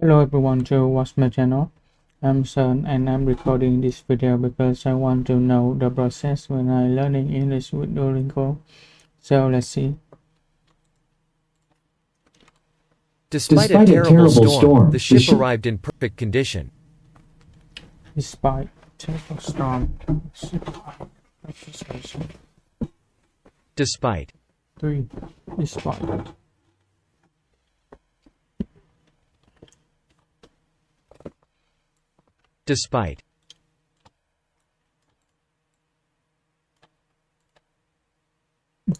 Hello everyone, Joe watch my channel. I'm Sun and I'm recording this video because I want to know the process when I learning English with Duolingo. So let's see. Despite a terrible storm, the ship arrived in perfect condition. Despite terrible storm, Despite. 3. Despite. Despite.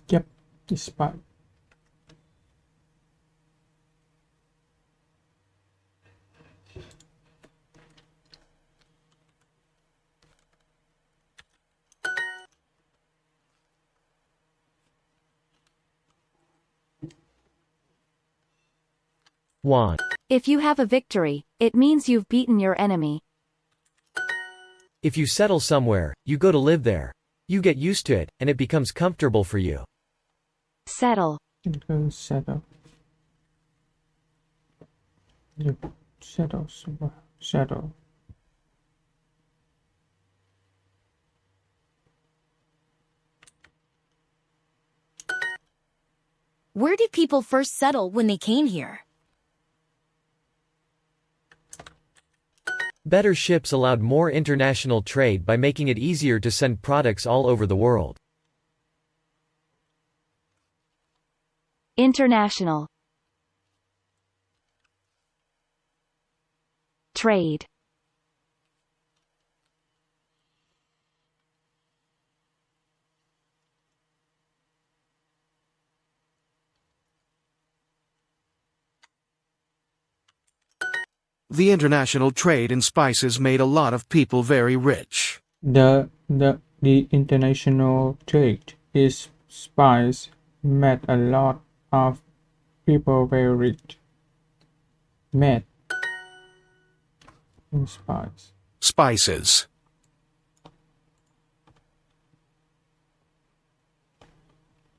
Yep, despite. Want. If you have a victory, it means you've beaten your enemy. If you settle somewhere, you go to live there. You get used to it, and it becomes comfortable for you. Settle. Settle. You settle. Settle. Where did people first settle when they came here? Better ships allowed more international trade by making it easier to send products all over the world. International. Trade. The international trade in spices made a lot of people very rich. The international trade is spice made a lot of people very rich. Made in spice. Spices.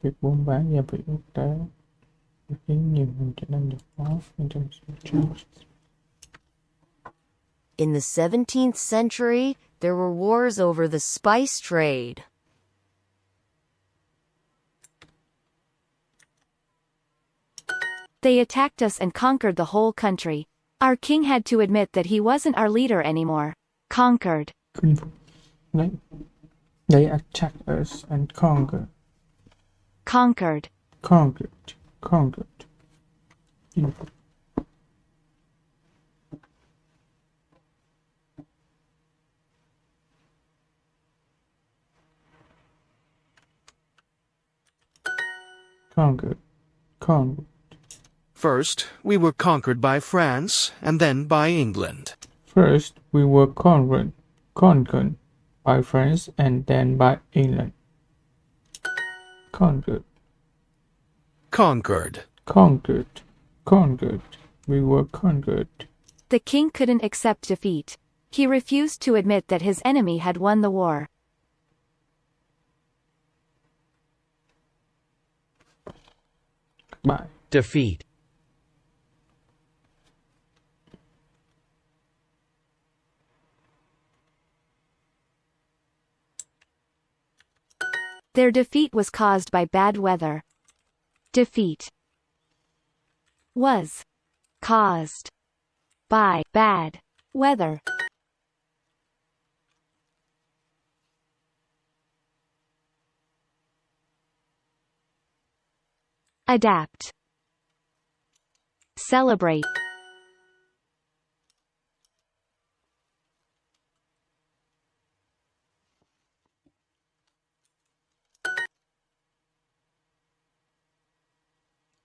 Việc buôn bán gia vị quốc tế khiến nhiều người trở nên giàu có international trade. In the 17th century, there were wars over the spice trade. They attacked us and conquered the whole country. Our king had to admit that he wasn't our leader anymore. Conquered. They attacked us and conquered. Conquered. Conquered. Conquered. First, we were conquered by France, and then by England. First, we were conquered by France and then by England. Conquered. We were conquered. The king couldn't accept defeat. He refused to admit that his enemy had won the war. By Defeat. Their defeat was caused by bad weather. Defeat was caused by bad weather. Adapt. Celebrate.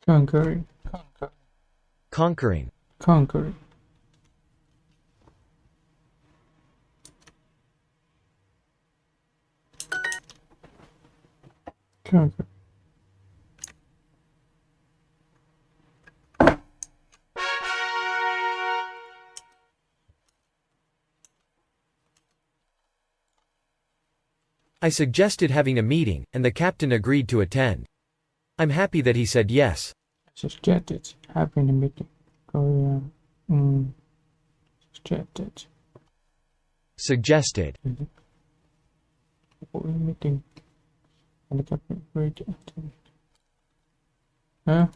conquering. Conquering. Conquering. Conquer. I suggested having a meeting, and the captain agreed to attend. I'm happy that he said yes. Suggested having a meeting. Tôi suggested. Suggested. Meeting. And the captain agreed. Huh?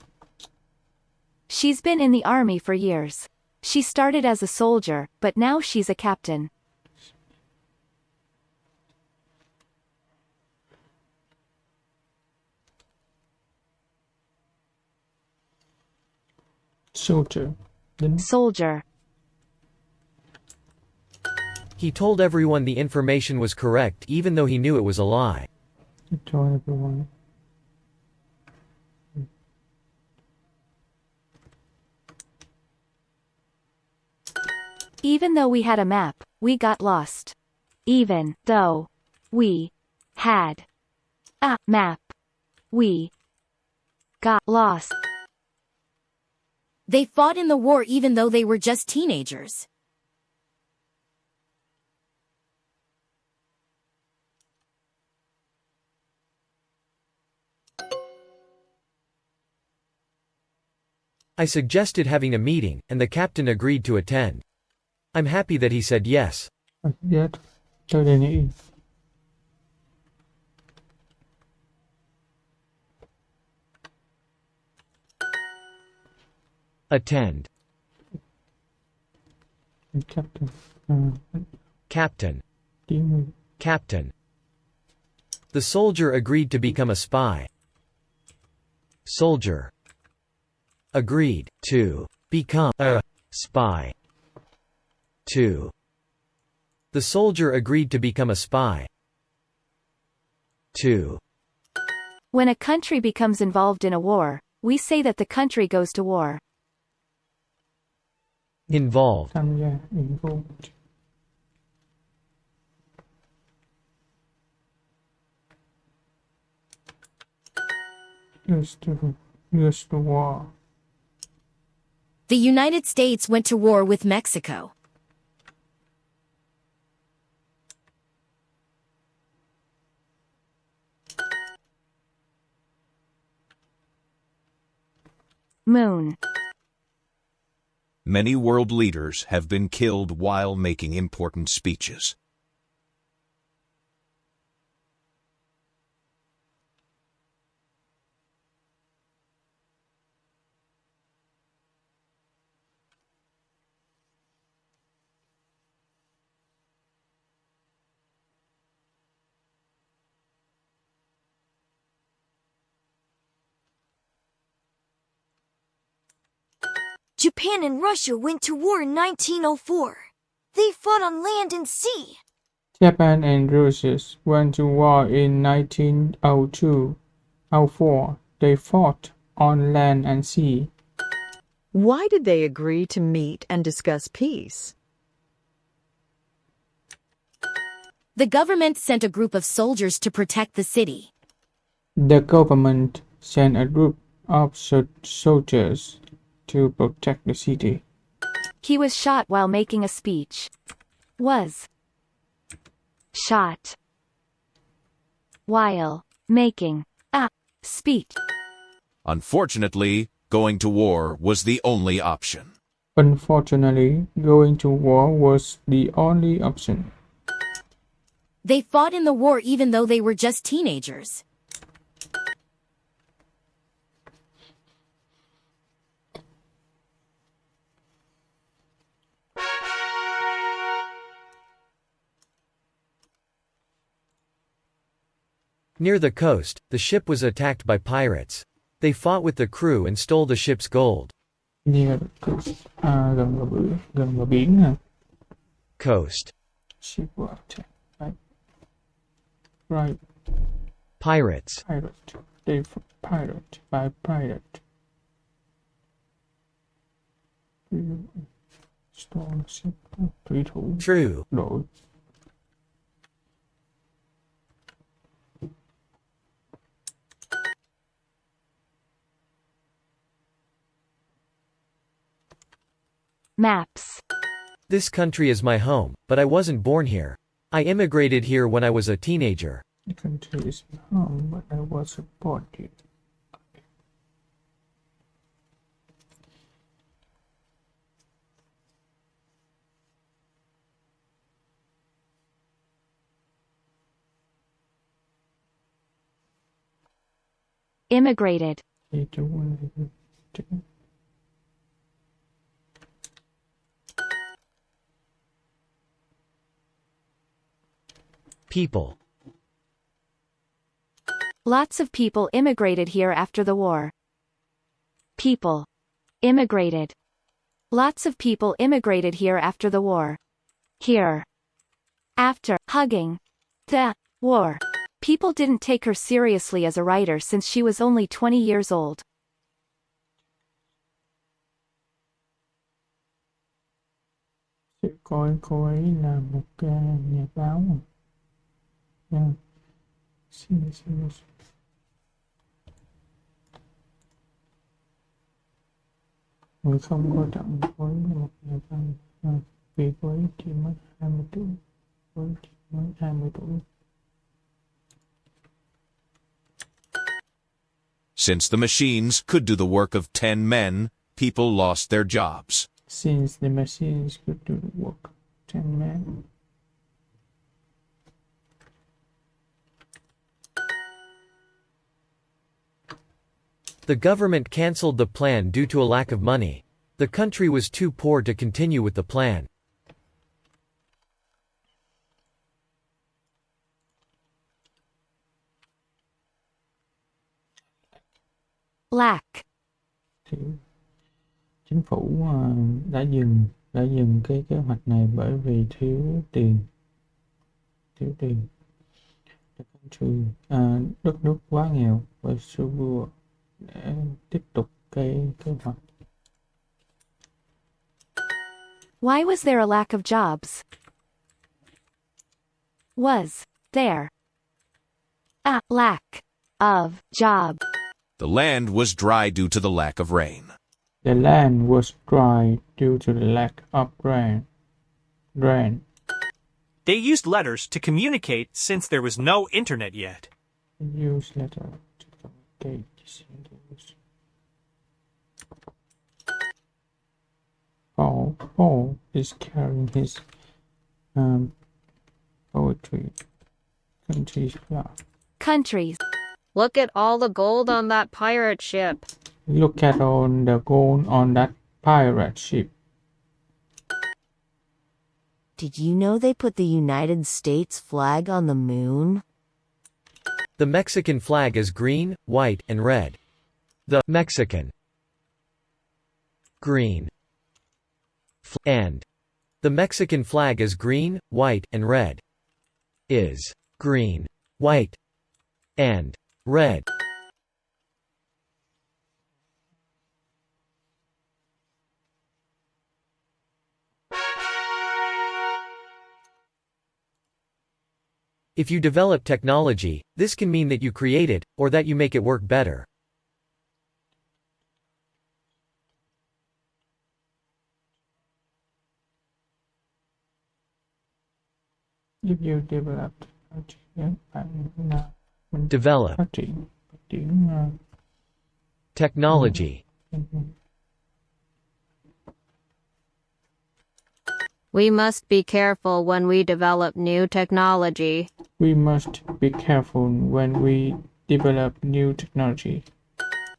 She's been in the army for years. She started as a soldier, but now she's a captain. Soldier. Then Soldier. He told everyone the information was correct even though he knew it was a lie. tell everyone. Even though we had a map, we got lost. Even though we had a map, we got lost. They fought in the war even though they were just teenagers. I suggested having a meeting, and the captain agreed to attend. I'm happy that he said yes. Yet, totally. Attend. Captain. Captain. Team. Captain. The soldier agreed to become a spy. Soldier. Agreed to become a spy. To. The soldier agreed to become a spy. To. When a country becomes involved in a war, we say that the country goes to war. Involved. Tham gia. Involved. Used to war. The United States went to war with Mexico. Moon. Many world leaders have been killed while making important speeches. Japan and Russia went to war in 1904. They fought on land and sea. Japan and Russia went to war in 1902-04. They fought on land and sea. Why did they agree to meet and discuss peace? The government sent a group of soldiers to protect the city. The government sent a group of soldiers to protect the city. He was shot while making a speech. Was shot while making a speech. Unfortunately, going to war was the only option. Unfortunately, going to war was the only option. They fought in the war even though they were just teenagers. Near the coast, the ship was attacked by pirates. They fought with the crew and stole the ship's gold. Near the coast. Gần bờ biển hả? Coast. Ship was attacked by right. Pirates. Pirate. They pirate by pirate. Stole ship. Thủy thủ. True. Đội. Maps. This country is my home, but I wasn't born here. I immigrated here when I was a teenager. The country is home, but I was born here. Immigrated. Di trú này. People. Lots of people immigrated here after the war. People. Immigrated. Lots of people immigrated here after the war. Here. After hugging the war. People didn't take her seriously as a writer since she was only 20 years old. Sẽ coi cô ấy là một nhà báo. Yeah. Xin. Người không coi trọng với một nhà văn vì cô ấy chỉ mới 20 tuổi. Cô ấy chỉ mới 20 tuổi. Since the machines could do the work of 10 men, people lost their jobs. Since the machines could do the work, 10 men. The government cancelled the plan due to a lack of money. The country was too poor to continue with the plan. Lack. Thì chính phủ đã dừng cái kế hoạch này bởi vì thiếu tiền. The country, đất nước quá nghèo và sự vừa để tiếp tục cái kế hoạch. Why was there a lack of jobs? Was there a lack of job? The land was dry due to the lack of rain. The land was dry due to the lack of rain. They used letters to communicate since there was no internet yet. Use letter to communicate. Paul is carrying his poetry. Country's flag. Countries. Look at all the gold on that pirate ship. Look at all the gold on that pirate ship. Did you know they put the United States flag on the moon? The Mexican flag is green, white, and red. The Mexican green and the Mexican flag is green, white, and red. Is green, white, and red. If you develop technology, this can mean that you create it, or that you make it work better. If you develop technology, bạn là mình Develop phát triển technology. We must be careful when we develop new technology. We must be careful when we develop new technology.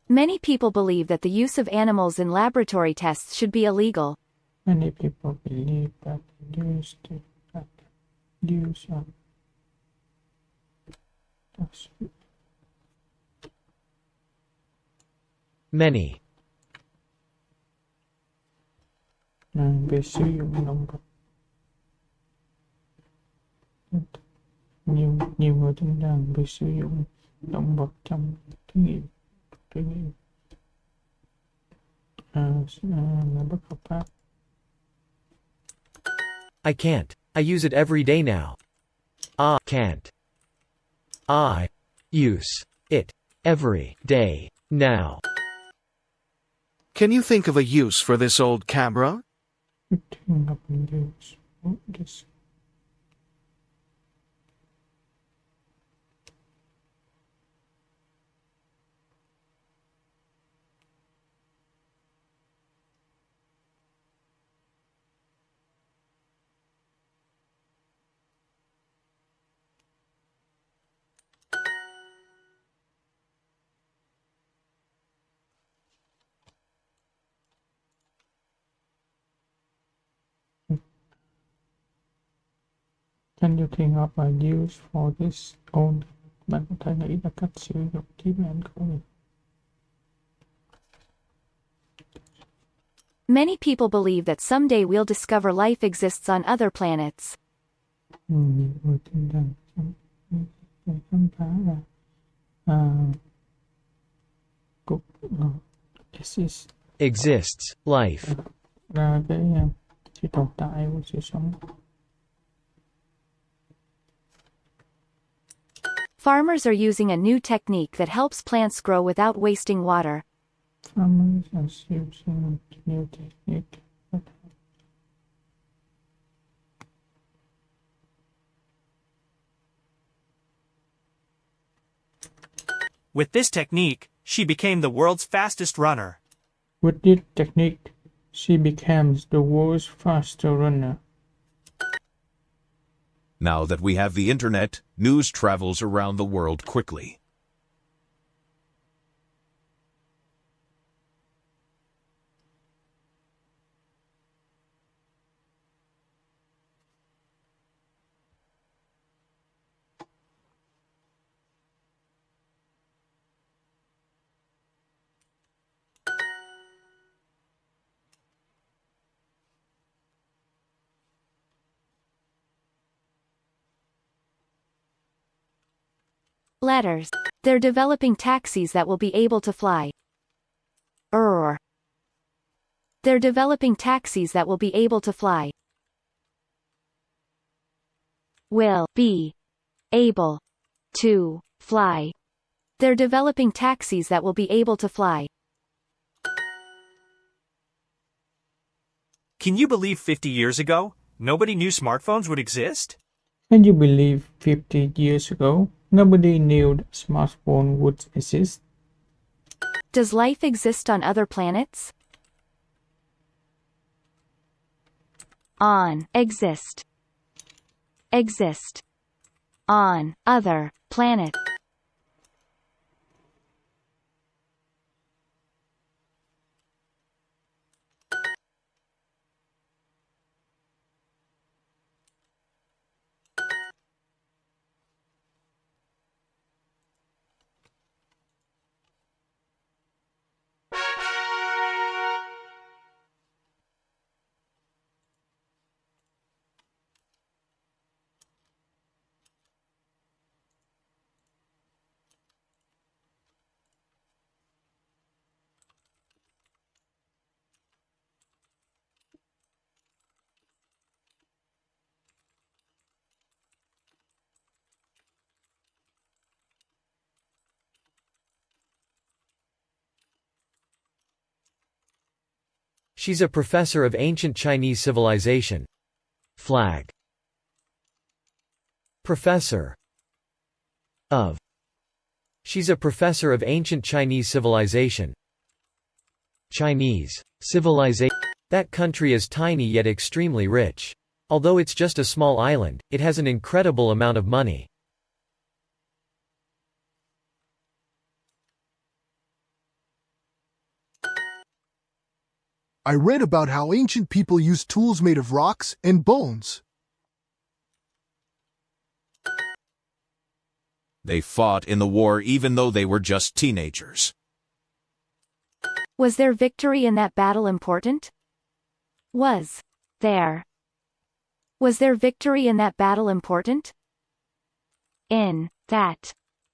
Many people believe that the use of animals in laboratory tests should be illegal. Many people believe that the use of Many. về sử dụng động vật. Nhiều người tin rằng việc sử dụng động vật trong thí nghiệm là bất hợp pháp. I can't. I use it every day now. I can't. I use it every day now. Can you think of a use for this old camera? Can you think of a use for this old? Bạn có thể nghĩ ra cách sử dụng kiếm ảnh không? Many people believe that someday we'll discover life exists on other planets. Nhiều người tin rằng để khám phá ra cục Exists. Life. ra cái sự tồn tại của sự sống. Farmers are using a new technique that helps plants grow without wasting water. Farmers are using a new technique. With this technique, she became the world's fastest runner. With this technique, she becomes the world's fastest runner. Now that we have the internet, news travels around the world quickly. Letters. They're developing taxis that will be able to fly. They're developing taxis that will be able to fly. Will be able to fly. They're developing taxis that will be able to fly. Can you believe 50 years ago, nobody knew smartphones would exist? Can you believe 50 years ago, nobody knew that smartphone would exist? Does life exist on other planets? On. Exist. Exist. On. Other. Planet. She's a professor of ancient Chinese civilization. Flag. Professor of. She's a professor of ancient Chinese civilization. Chinese civilization. That country is tiny yet extremely rich. Although it's just a small island, it has an incredible amount of money. I read about how ancient people used tools made of rocks and bones. They fought in the war even though they were just teenagers. Was their victory in that battle important? Was their victory in that battle important? In that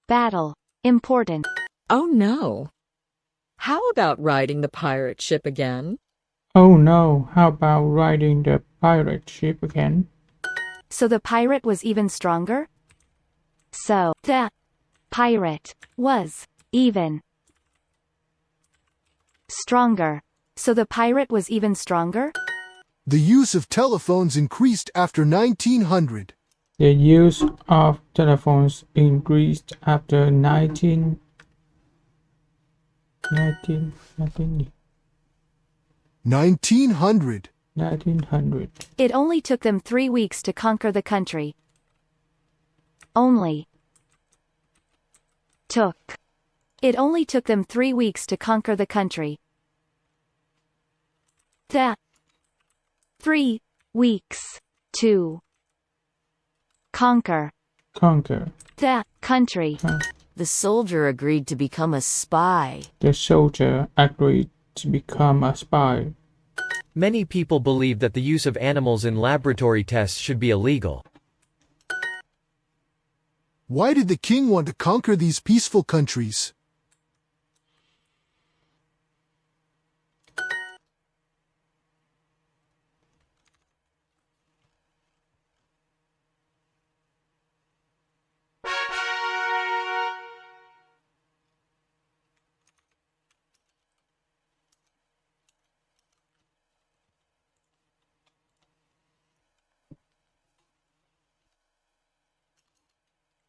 battle important. Oh no. How about riding the pirate ship again? Oh no, how about riding the pirate ship again? So the pirate was even stronger? So, the pirate was even stronger. So the pirate was even stronger? The use of telephones increased after 1900. The use of telephones increased after 1900. It only took them 3 weeks to conquer the country. Only took. It only took them 3 weeks to conquer the country. The 3 weeks to Conquer. Conquer. The country. The soldier agreed to become a spy. The soldier agreed to become a spy. Many people believe that the use of animals in laboratory tests should be illegal. Why did the king want to conquer these peaceful countries?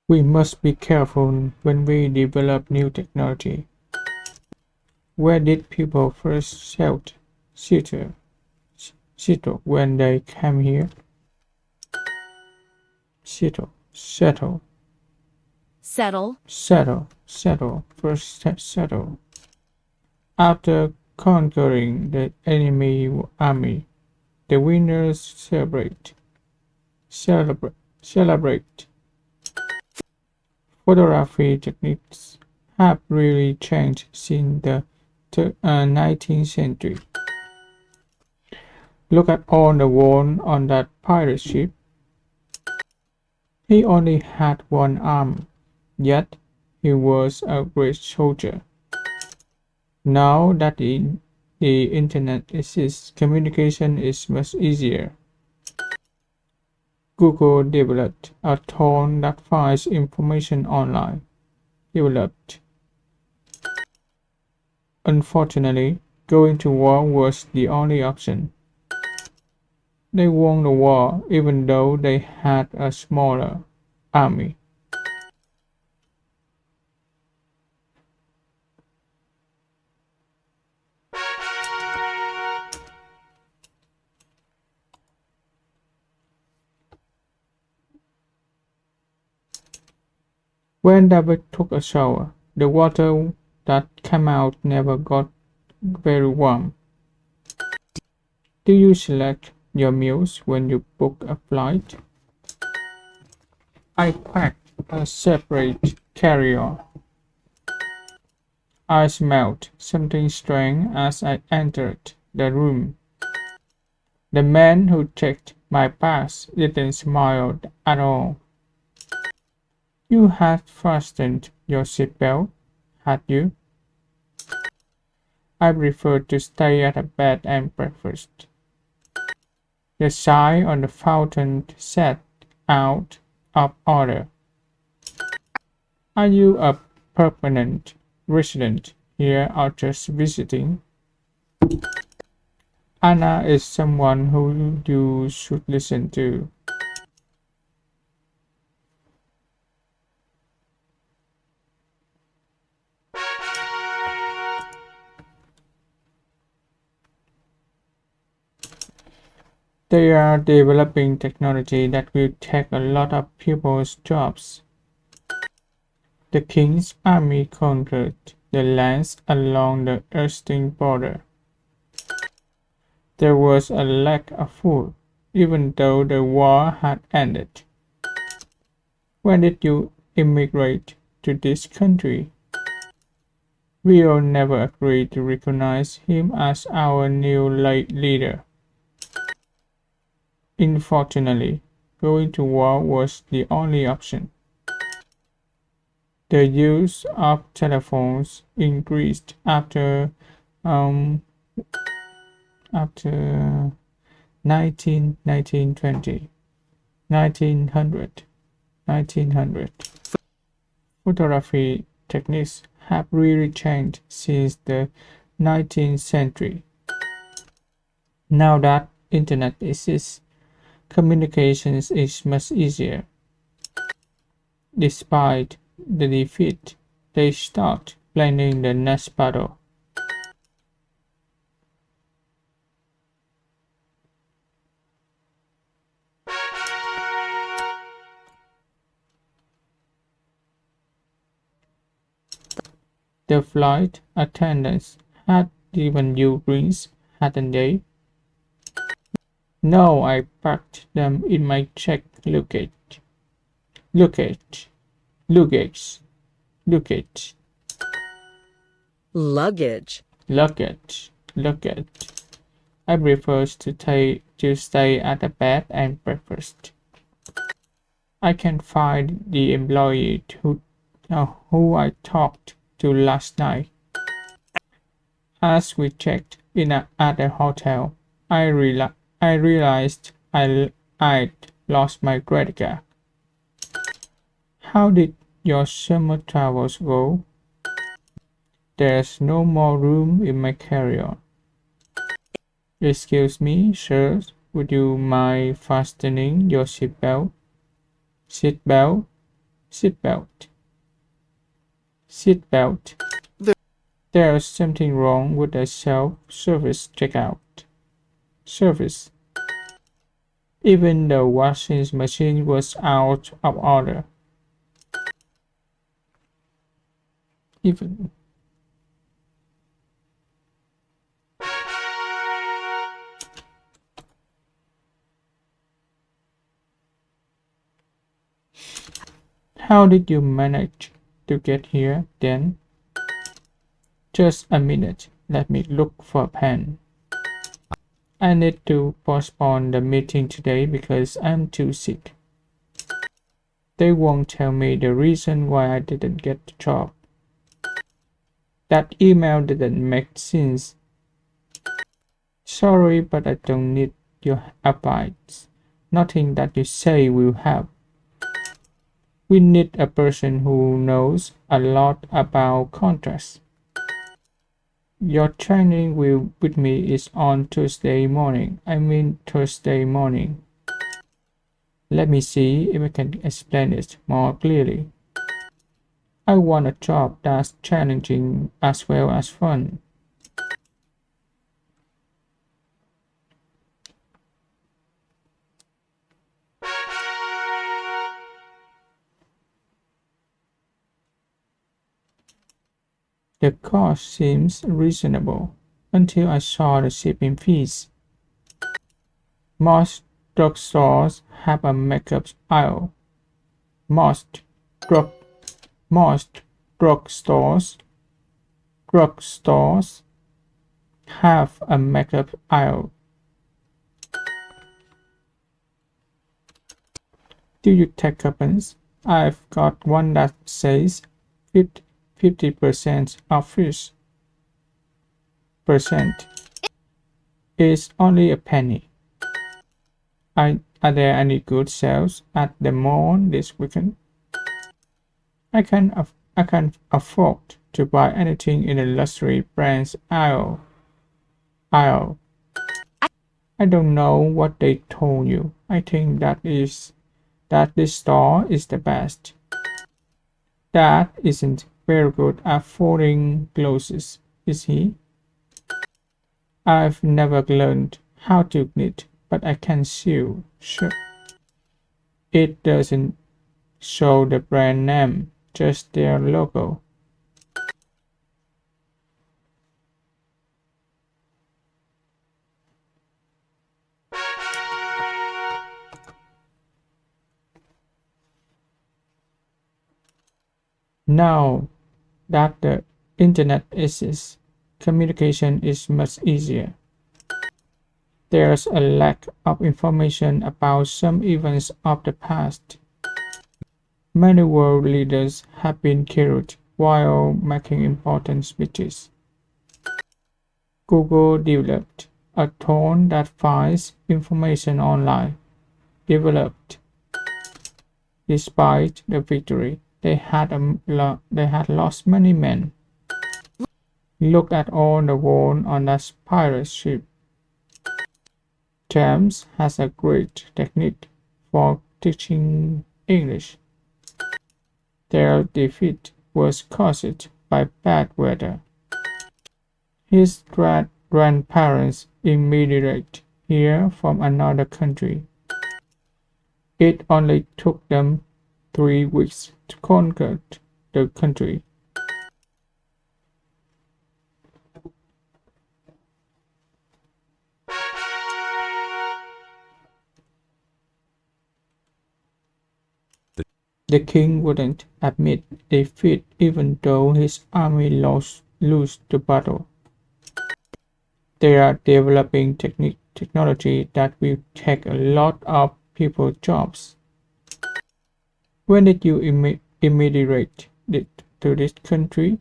We must be careful when we develop new technology. Where did people first settle when they came here? Settle. First settle. After conquering the enemy army, the winners celebrate. Photography techniques have really changed since the 19th century. Look at all the wall on that pirate ship. He only had one arm, yet he was a great soldier. Now that the internet exists, communication is much easier. Google developed a tool that finds information online. Unfortunately, going to war was the only option. They won the war even though they had a smaller army. When David took a shower, the water that came out never got very warm. Do you select your meals when you book a flight? I packed a separate carry-on. I smelled something strange as I entered the room. The man who checked my bags didn't smile at all. You had fastened your seatbelt, had you? I preferred to stay at a bed and breakfast. The sign on the fountain said out of order. Are you a permanent resident here or just visiting? Anna is someone who you should listen to. They are developing technology that will take a lot of people's jobs. The king's army conquered the lands along the eastern border. There was a lack of food, even though the war had ended. When did you immigrate to this country? We'll never agree to recognize him as our new leader. Unfortunately, going to war was the only option. The use of telephones increased after 1920, 1900. Photography techniques have really changed since the 19th century. Now that internet exists, communications is much easier. Despite the defeat, they start planning the next battle. The flight attendants had given you drinks, hadn't they? No, I packed them in my checked luggage. luggage, luggage, luggage, Luggage. luggage, luggage. I prefer to stay at the bed and breakfast. I can find the employee who I talked to last night. As we checked in at the hotel, I realized I'd lost my credit card. How did your summer travels go? There's no more room in my carry-on. Excuse me, sir, would you mind fastening your seatbelt? Seatbelt, seatbelt, seatbelt. There's something wrong with the self-service checkout. Service. Even the washing machine was out of order. Even. How did you manage to get here then? Just a minute. Let me look for a pen. I need to postpone the meeting today because I'm too sick. They won't tell me the reason why I didn't get the job. That email didn't make sense. Sorry, but I don't need your advice. Nothing that you say will help. We need a person who knows a lot about contracts. Your training with me is on Tuesday morning. Thursday morning. Let me see if I can explain it more clearly. I want a job that's challenging as well as fun. The cost seems reasonable until I saw the shipping fees. Most drugstores have a makeup aisle. Most drug most drugstores have a makeup aisle. Do you take coupons? I've got one that says 50% off this. Percent is only a penny. Are there any good sales at the mall this weekend? I can afford to buy anything in the luxury brands aisle. I don't know what they told you. I think that this store is the best. Dad isn't very good at folding clothes, is he? I've never learned how to knit, but I can sew. Sure. It doesn't show the brand name, just their logo. Now that the internet exists, communication is much easier. There's a lack of information about some events of the past. Many world leaders have been killed while making important speeches. Google developed a tool that finds information online. Developed. Despite the victory, they had lost many men. Look at all the war on that pirate ship. James has a great technique for teaching English. Their defeat was caused by bad weather. His grandparents immigrated here from another country. It only took them 3 weeks to conquer the country. The king wouldn't admit defeat even though his army lose the battle. They are developing technology that will take a lot of people's jobs. When did you immigrate to this country?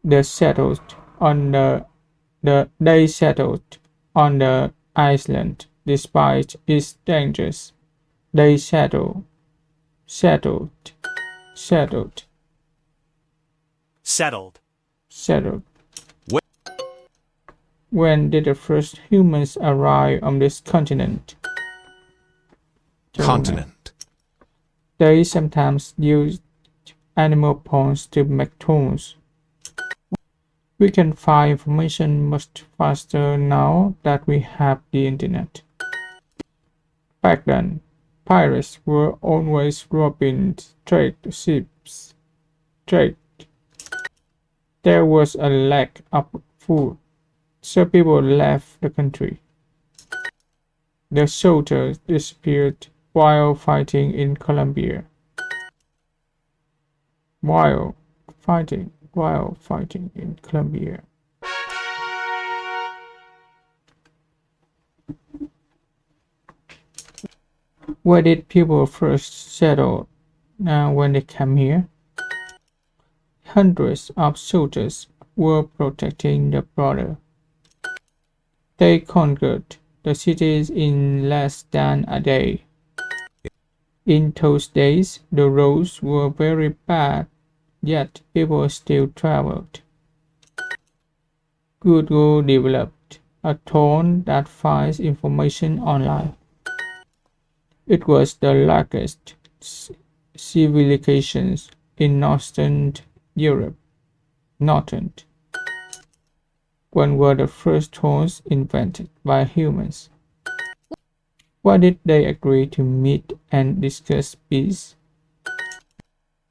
They settled on they settled on the island despite its dangers. They settled, settled, Settled. settled. Wh- When did the first humans arrive on this continent? Continent. They sometimes use animal bones to make tools. We can find information much faster now that we have the internet. Back then, pirates were always robbing trade ships. Trade. There was a lack of food, so people left the country. The soldiers disappeared while fighting in Colombia. While fighting in Colombia. Where did people first settle when they came here? Hundreds of soldiers were protecting the border. They conquered the cities in less than a day. In those days, the roads were very bad, yet people still traveled. Google developed a tool that finds information online. It was the largest civilization in Northern Europe. When were the first tools invented by humans? Why did they agree to meet and discuss peace?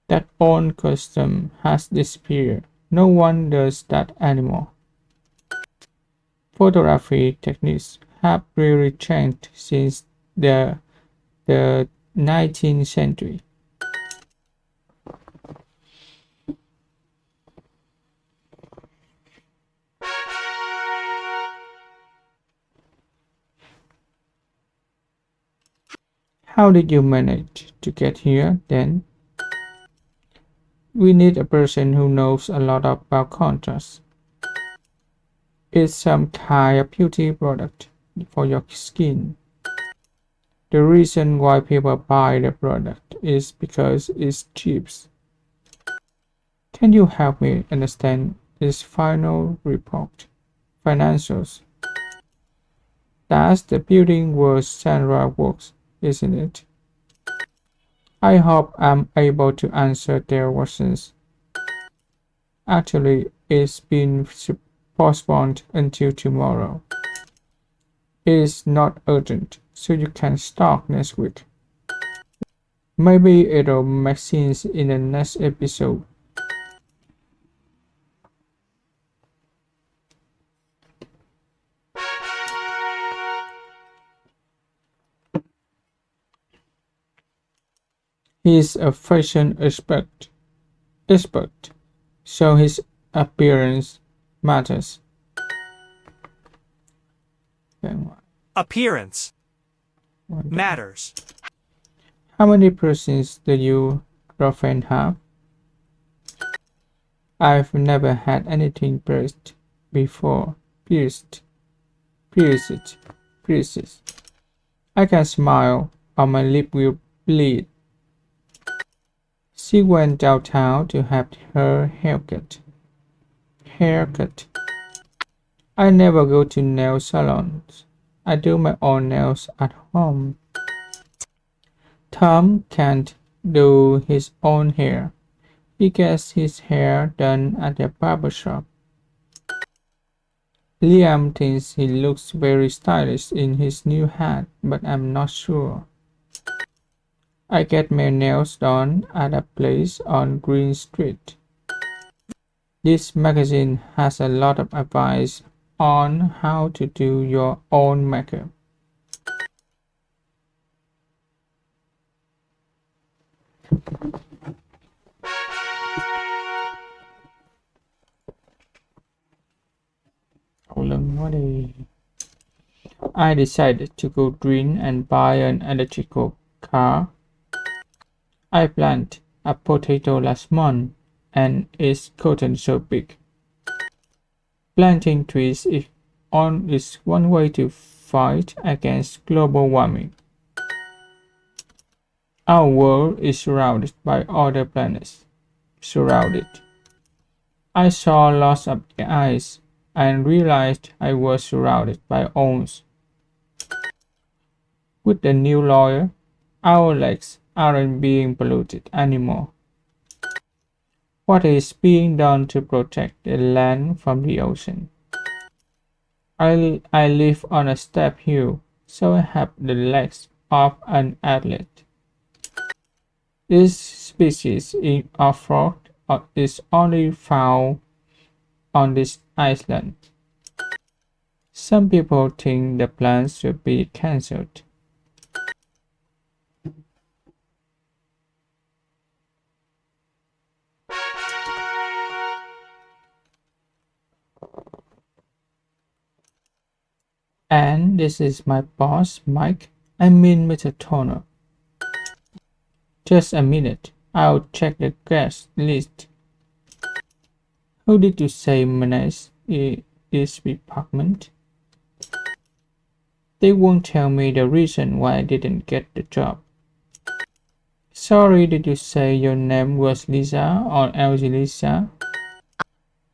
That old custom has disappeared. No one does that anymore. Photography techniques have really changed since the 19th century. How did you manage to get here then? We need a person who knows a lot about contrast. It's some kind of beauty product for your skin. The reason why people buy the product is because it's cheap. Can you help me understand this final report? Financials. That's the building where Sandra works, isn't it? I hope I'm able to answer their questions. Actually, it's been postponed until tomorrow. It's not urgent, so you can start next week. Maybe it'll make sense in the next episode. He's a fashion expert, so his appearance matters. Appearance matters. How many piercings do you girlfriend have? I've never had anything pierced before. Pierced. I can smile, or my lip will bleed. She went downtown to have her haircut. I never go to nail salons. I do my own nails at home. Tom can't do his own hair. He gets his hair done at the barber shop. Liam thinks he looks very stylish in his new hat, but I'm not sure. I get my nails done at a place on Green Street. This magazine has a lot of advice on how to do your own makeup. Cậu lưng quá đi. I decided to go green and buy an electrical car. I planted a potato last month and it's gotten so big. Planting trees is one way to fight against global warming. Our world is surrounded by other planets. Surrounded. I saw lots of ice and realized I was surrounded by owls. With the new lawyer, our lakes aren't being polluted anymore. What is being done to protect the land from the ocean? I live on a steep hill, so I have the legs of an athlete. This species of frog is only found on this island. Some people think the plants should be cancelled. And this is my boss, Mike. I mean Mr. Turner. Just a minute. I'll check the guest list. Who did you say managed this department? They won't tell me the reason why I didn't get the job. Sorry, did you say your name was Lisa or Lisa?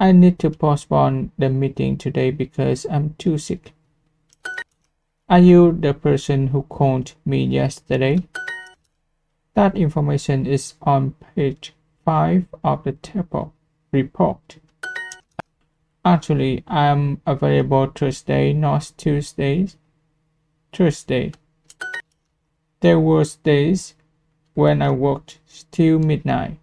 I need to postpone the meeting today because I'm too sick. Are you the person who called me yesterday? That information is on page 5 of the table report. Actually, I'm available Thursday, not Tuesdays. Thursday. There were days when I worked till midnight.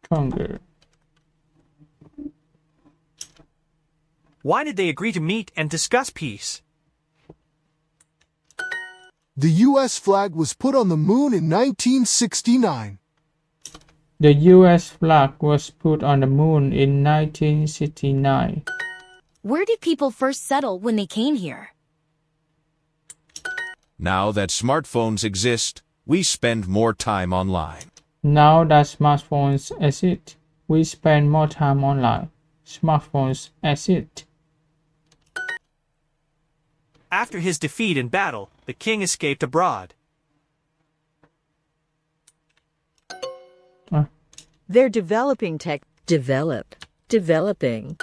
Stronger. Why did they agree to meet and discuss peace? The U.S. flag was put on the moon in 1969. The US flag was put on the moon in 1969. Where did people first settle when they came here? Now that smartphones exist, we spend more time online. Now that smartphones exist, we spend more time online. Smartphones exist. After his defeat in battle, the king escaped abroad. They're developing developing.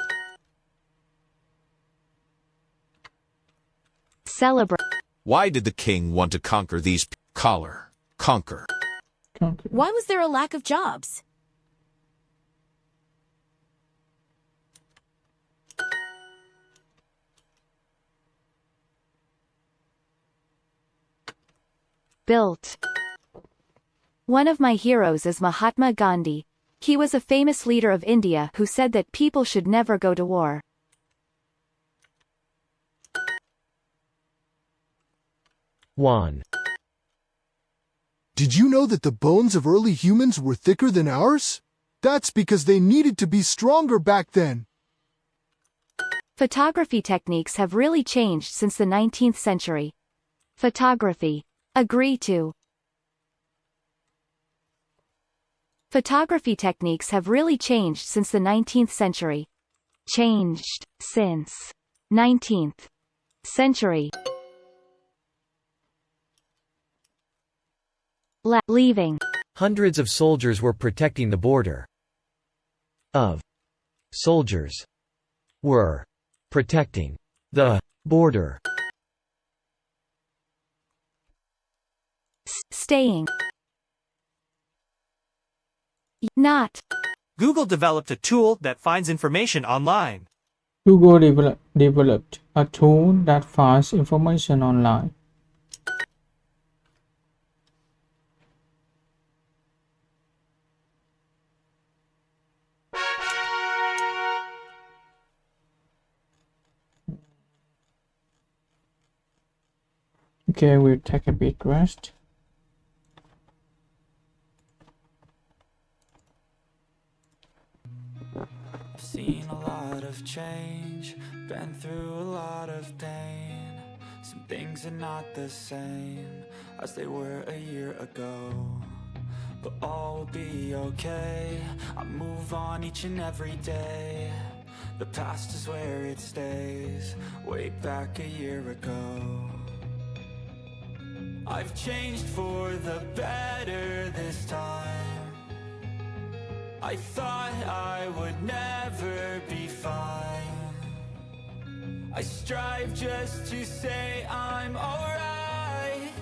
Celebrate. Why did the king want to conquer these conquer? Why was there a lack of jobs? Built. One of my heroes is Mahatma Gandhi. He was a famous leader of India who said that people should never go to war. One. Did you know that the bones of early humans were thicker than ours? That's because they needed to be stronger back then. Photography techniques have really changed since the 19th century. Photography. Agree to. Photography techniques have really changed since the 19th century. Changed since 19th century. Leaving. Hundreds of soldiers were protecting the border. Of soldiers were protecting the border. Staying. Not. Google developed a tool that finds information online. Google developed a tool that finds information online. Okay, we'll take a bit rest. I've seen a lot of change, been through a lot of pain. Some things are not the same as they were a year ago, but all will be okay. I move on each and every day. The past is where it stays, way back a year ago. I've changed for the better this time. I thought I would never be fine. I strive just to say I'm alright,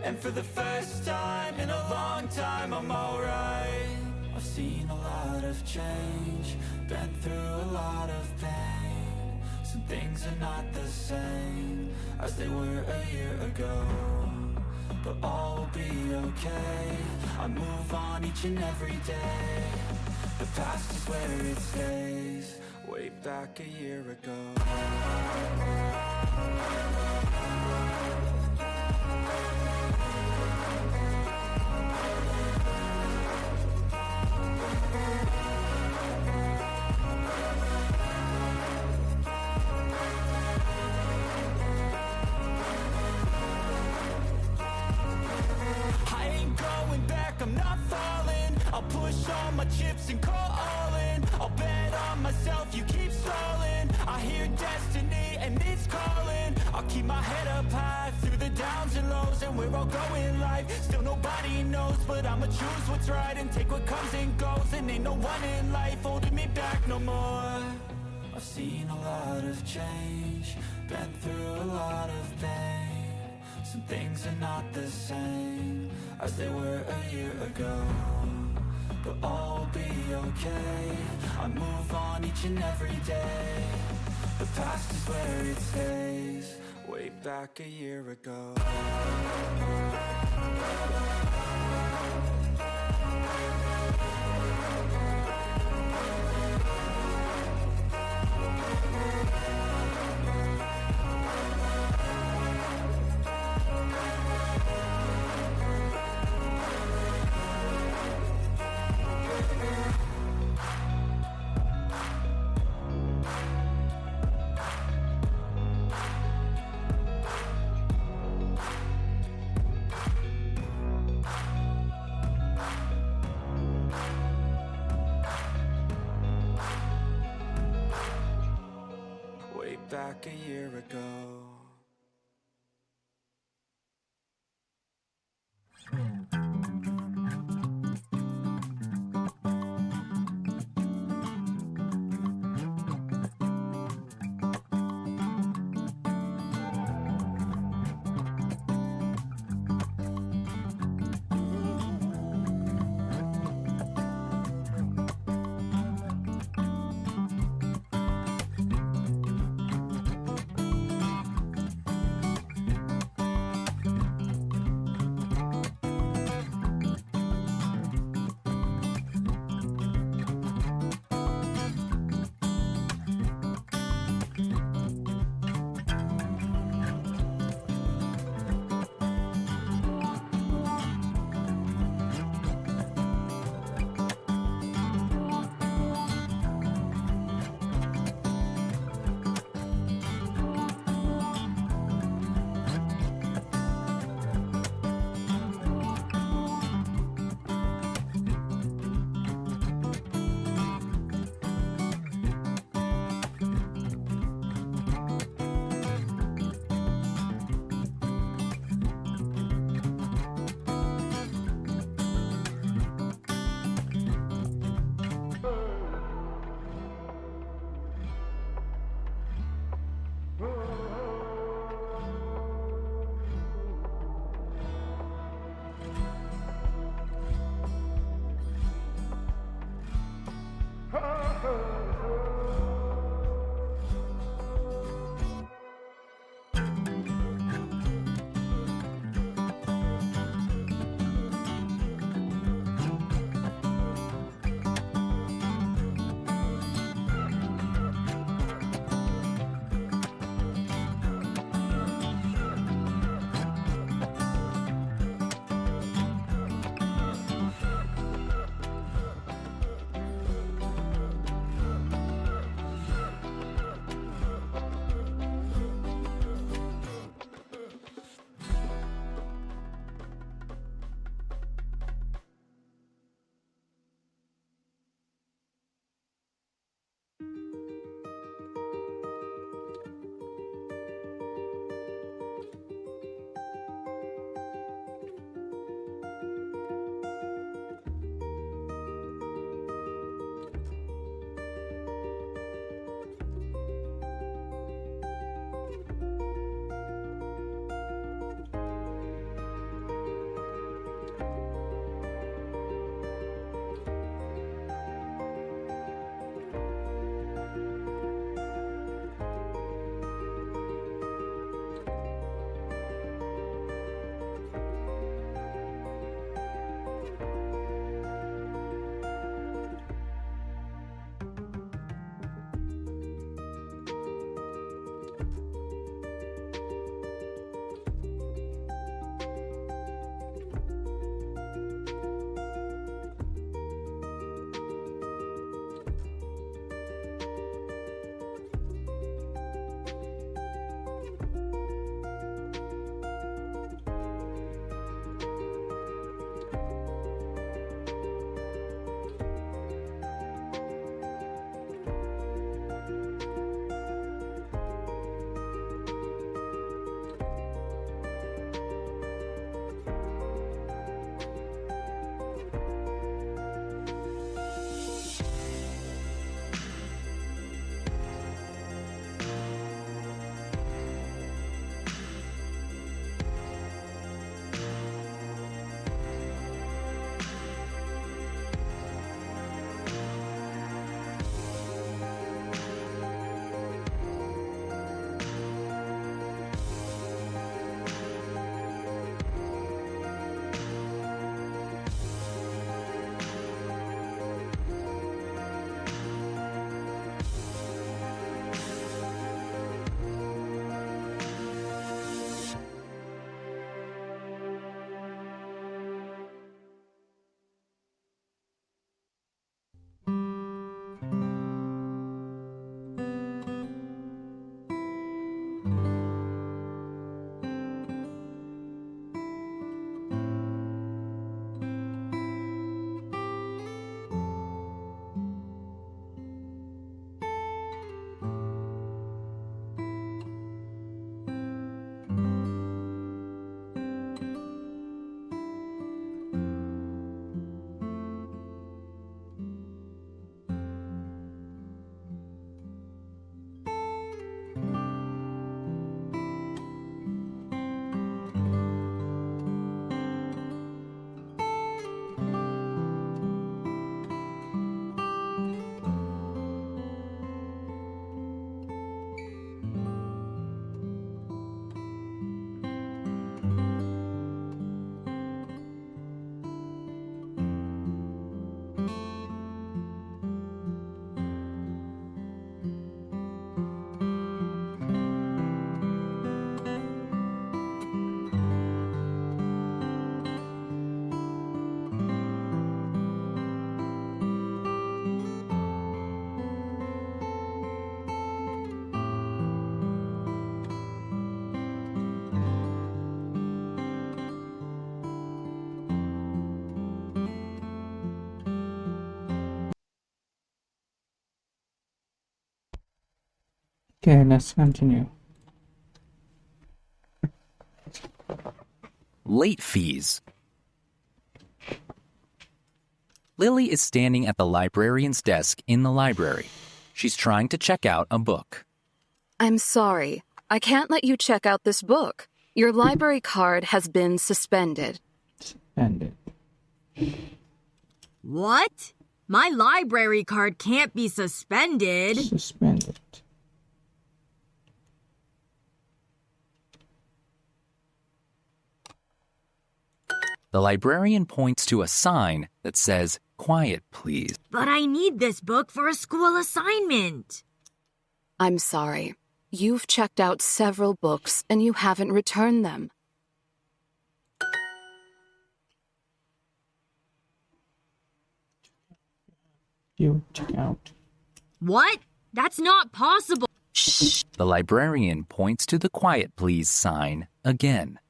and for the first time in a long time I'm alright. I've seen a lot of change, been through a lot of pain. Some things are not the same as they were a year ago, but all will be okay. I move on each and every day. The past is where it stays, way back a year ago. I'm not falling. I'll push all my chips and call all in. I'll bet on myself, you keep stalling. I hear destiny and it's calling. I'll keep my head up high through the downs and lows, and we're all going life. Still nobody knows, but I'ma choose what's right and take what comes and goes. And ain't no one in life holding me back no more. I've seen a lot of change, been through a lot of pain. Some things are not the same as they were a year ago, but all will be okay. I move on each and every day. The past is where it stays, way back a year ago. Back a year ago. Okay, let's continue. Late fees. Lily is standing at the librarian's desk in the library. She's trying to check out a book. I'm sorry. I can't let you check out this book. Your library card has been suspended. Suspended. What? My library card can't be suspended. Suspended. The librarian points to a sign that says, "Quiet, please." But I need this book for a school assignment. I'm sorry. You've checked out several books and you haven't returned them. You check out. What? That's not possible. Shh. The librarian points to the "Quiet, please" sign again.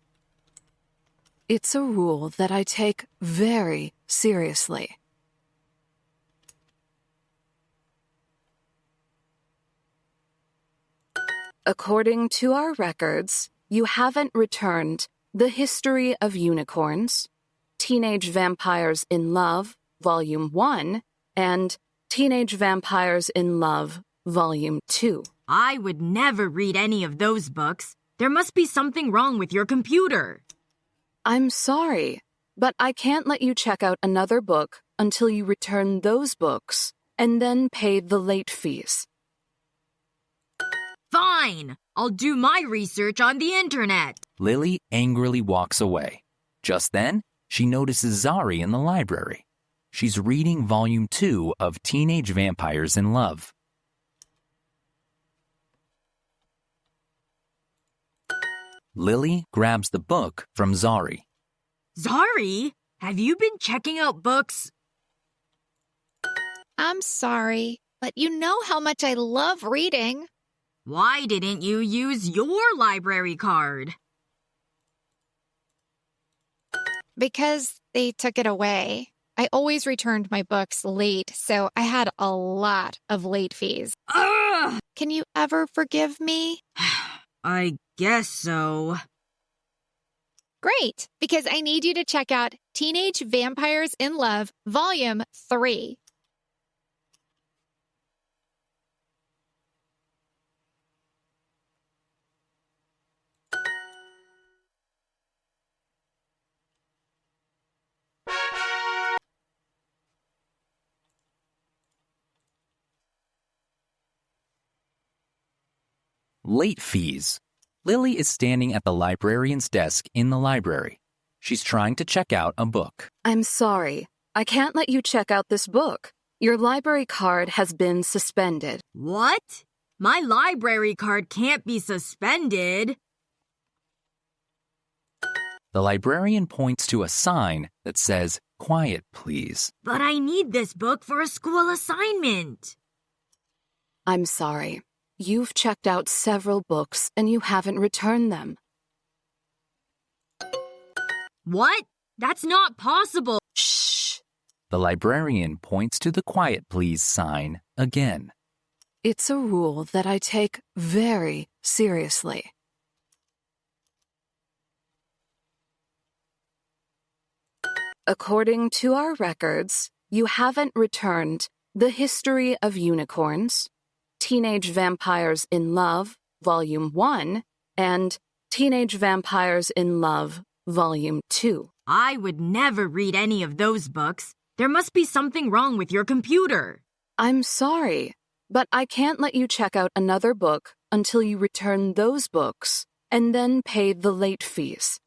It's a rule that I take very seriously. According to our records, you haven't returned The History of Unicorns, Teenage Vampires in Love, Volume 1, and Teenage Vampires in Love, Volume 2. I would never read any of those books. There must be something wrong with your computer. I'm sorry, but I can't let you check out another book until you return those books and then pay the late fees. Fine. I'll do my research on the internet. Lily angrily walks away. Just then, she notices Zari in the library. She's reading Volume 2 of Teenage Vampires in Love. Lily grabs the book from Zari. Zari, have you been checking out books? I'm sorry, but you know how much I love reading. Why didn't you use your library card? Because they took it away. I always returned my books late, so I had a lot of late fees. Ugh! Can you ever forgive me? I guess so. Great, because I need you to check out Teenage Vampires in Love, Volume 3. Late fees. Lily is standing at the librarian's desk in the library. She's trying to check out a book. I'm sorry. I can't let you check out this book. Your library card has been suspended. What? My library card can't be suspended. The librarian points to a sign that says, "Quiet, please." But I need this book for a school assignment. I'm sorry. You've checked out several books and you haven't returned them. What? That's not possible. Shh. The librarian points to the "Quiet, please" sign again. It's a rule that I take very seriously. According to our records, you haven't returned The History of Unicorns, Teenage Vampires in Love, Volume 1, and Teenage Vampires in Love, Volume 2. I would never read any of those books. There must be something wrong with your computer. I'm sorry, but I can't let you check out another book until you return those books and then pay the late fees.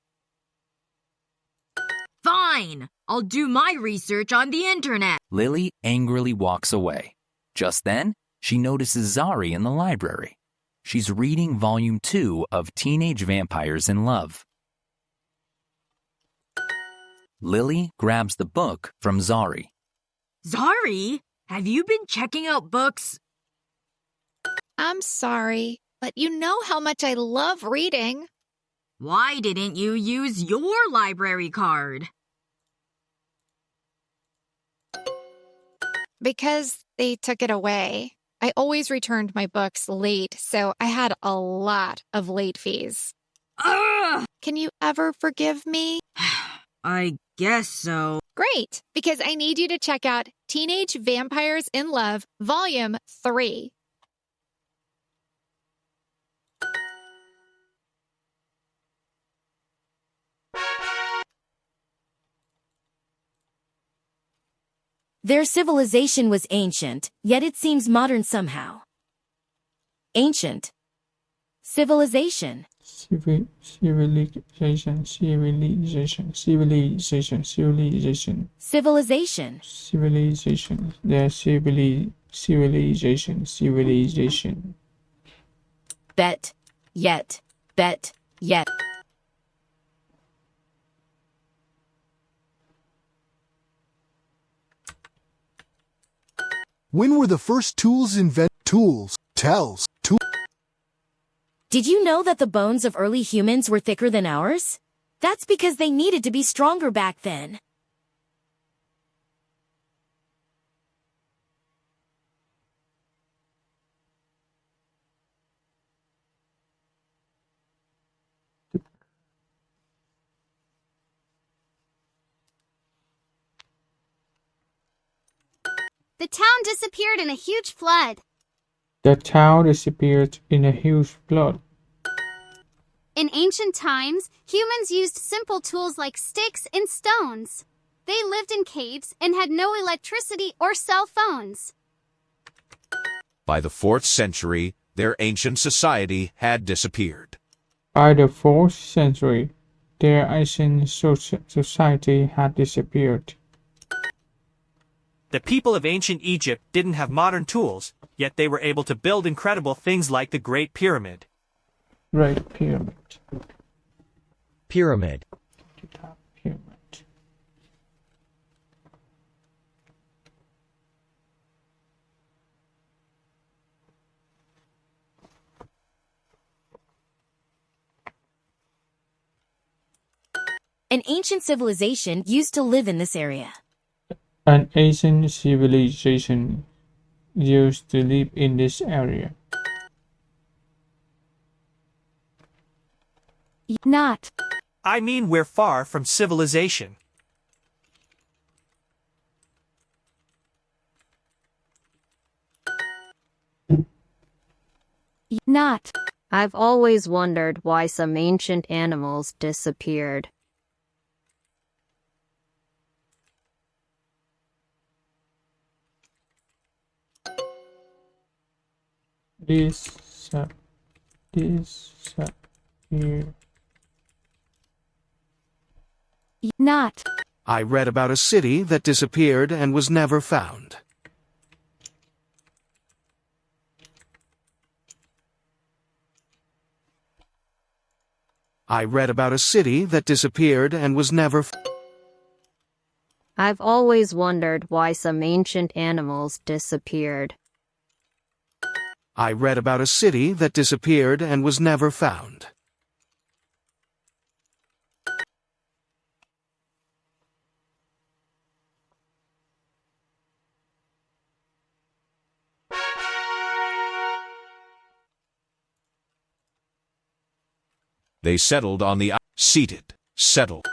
Fine. I'll do my research on the internet. Lily angrily walks away. Just then, she notices Zari in the library. She's reading Volume 2 of Teenage Vampires in Love. Lily grabs the book from Zari. Zari, have you been checking out books? I'm sorry, but you know how much I love reading. Why didn't you use your library card? Because they took it away. I always returned my books late, so I had a lot of late fees. Ugh! Can you ever forgive me? I guess so. Great, because I need you to check out Teenage Vampires in Love, Volume 3. Their civilization was ancient, yet it seems modern somehow. Ancient. Civilization. Civilization, civilization, civilization, civilization, Civilization. civilization, their civilization, civilization. Bet. Yet. Bet. Yet. When were the first tools invented? Tools, tells, tools. Did you know that the bones of early humans were thicker than ours? That's because they needed to be stronger back then. The town disappeared in a huge flood. The town disappeared in a huge flood. In ancient times, humans used simple tools like sticks and stones. They lived in caves and had no electricity or cell phones. By the 4th century, their ancient society had disappeared. By the 4th century, their ancient society had disappeared. The people of ancient Egypt didn't have modern tools, yet they were able to build incredible things like the Great Pyramid. Great Pyramid. Pyramid. Pyramid. An ancient civilization used to live in this area. An ancient civilization used to live in this area. Not. I mean, we're far from civilization. Not. I've always wondered why some ancient animals disappeared. Disappear. Not. I read about a city that disappeared and was never found. I read about a city that disappeared and was never found. I've always wondered why some ancient animals disappeared. I read about a city that disappeared and was never found. They settled on the seated, settled.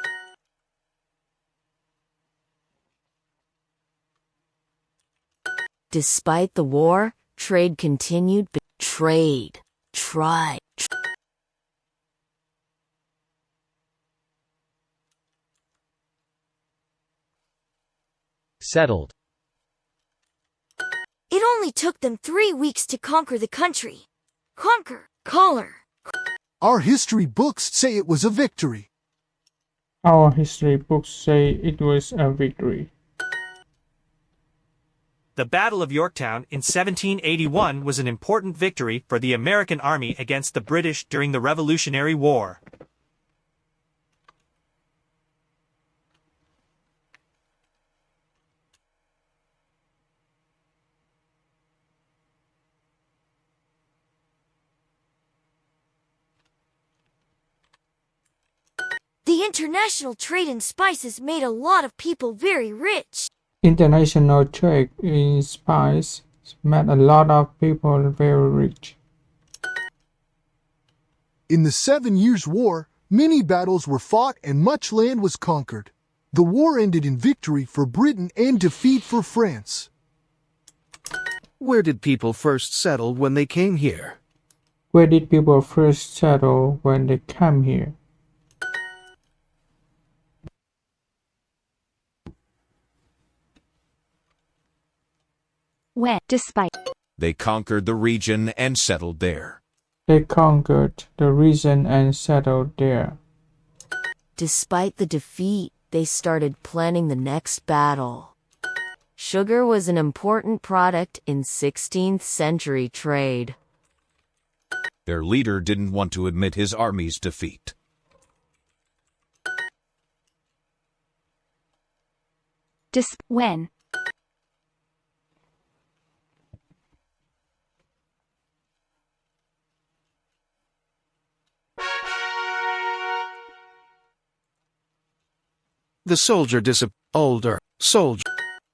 Despite the war, trade continued. Trade. Try. Settled. It only took them 3 weeks to conquer the country. Conquer, color. Our history books say it was a victory. Our history books say it was a victory. The Battle of Yorktown in 1781 was an important victory for the American army against the British during the Revolutionary War. The international trade in spices made a lot of people very rich. International trade in spices made a lot of people very rich. In the 7 Years' War, many battles were fought and much land was conquered. The war ended in victory for Britain and defeat for France. Where did people first settle when they came here? Where did people first settle when they came here? When, despite. They conquered the region and settled there. They conquered the region and settled there. Despite the defeat, they started planning the next battle. Sugar was an important product in 16th century trade. Their leader didn't want to admit his army's defeat. When. The soldier older soldier.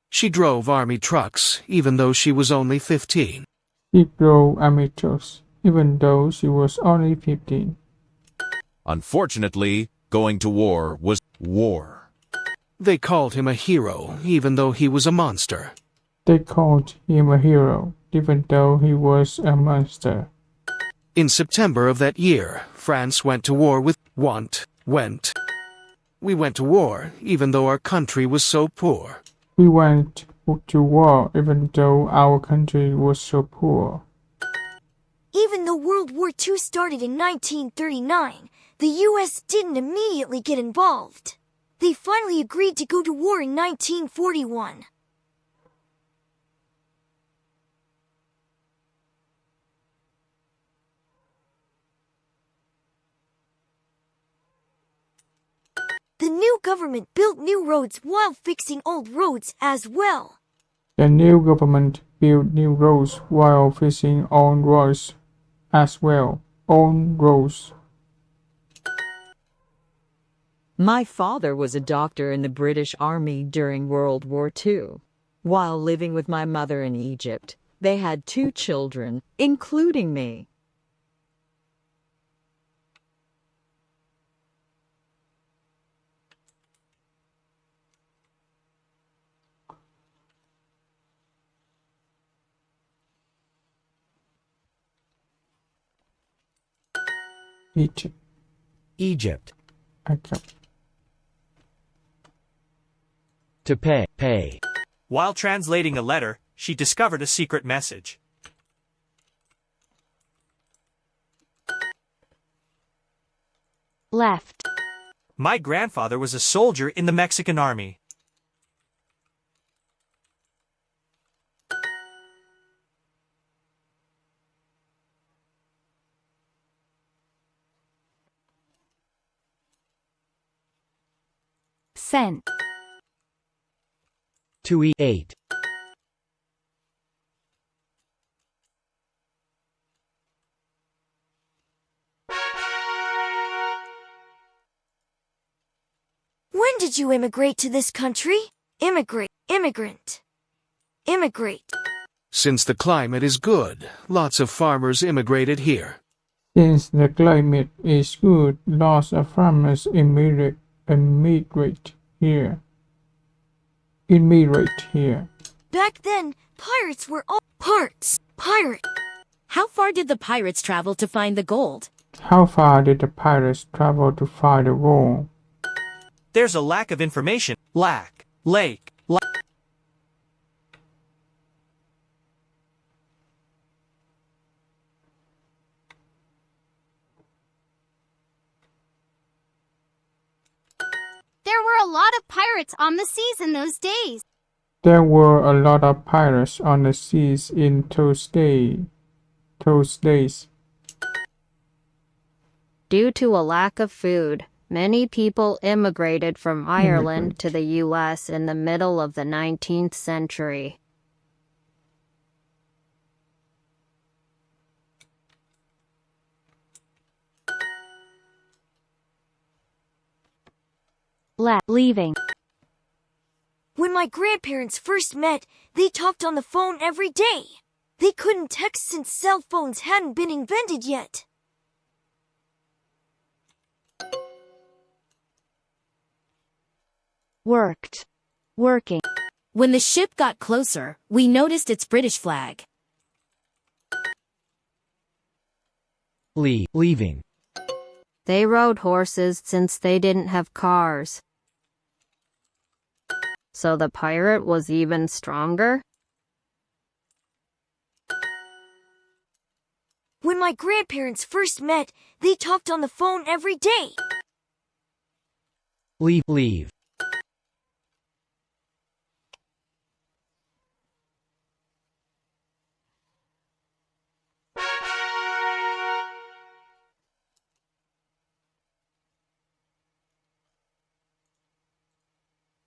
She drove army trucks, even though she was only 15. She drove army trucks, even though she was only 15. Unfortunately, going to war was war. They called him a hero, even though he was a monster. They called him a hero, even though he was a monster. In September of that year, France went to war with We went to war, even though our country was so poor. We went to war, even though our country was so poor. Even though World War II started in 1939, the US didn't immediately get involved. They finally agreed to go to war in 1941. The new government built new roads while fixing old roads as well. The new government built new roads while fixing old roads as well. Old roads. My father was a doctor in the British Army during World War II. While living with my mother in Egypt, they had 2 children, including me. Egypt. Egypt. Egypt. To pay. While translating a letter, she discovered a secret message. Left. My grandfather was a soldier in the Mexican army. Sent. To eat. When did you immigrate to this country? Immigrant. Since the climate is good, lots of farmers immigrated here. Since the climate is good, lots of farmers immigrate here. Back then, pirates were all pirate. How far did the pirates travel to find the gold? How far did the pirates travel to find the gold? There's a lack of information. Lake. There were a lot of pirates on the seas in those days. There were a lot of pirates on the seas in those days. Due to a lack of food, many people immigrated from Ireland to the U.S. in the middle of the 19th century. Leaving. When my grandparents first met, they talked on the phone every day. They couldn't text since cell phones hadn't been invented yet. Worked. Working. When the ship got closer, we noticed its British flag. Leaving. They rode horses since they didn't have cars. So the pirate was even stronger? When my grandparents first met, they talked on the phone every day. Leave.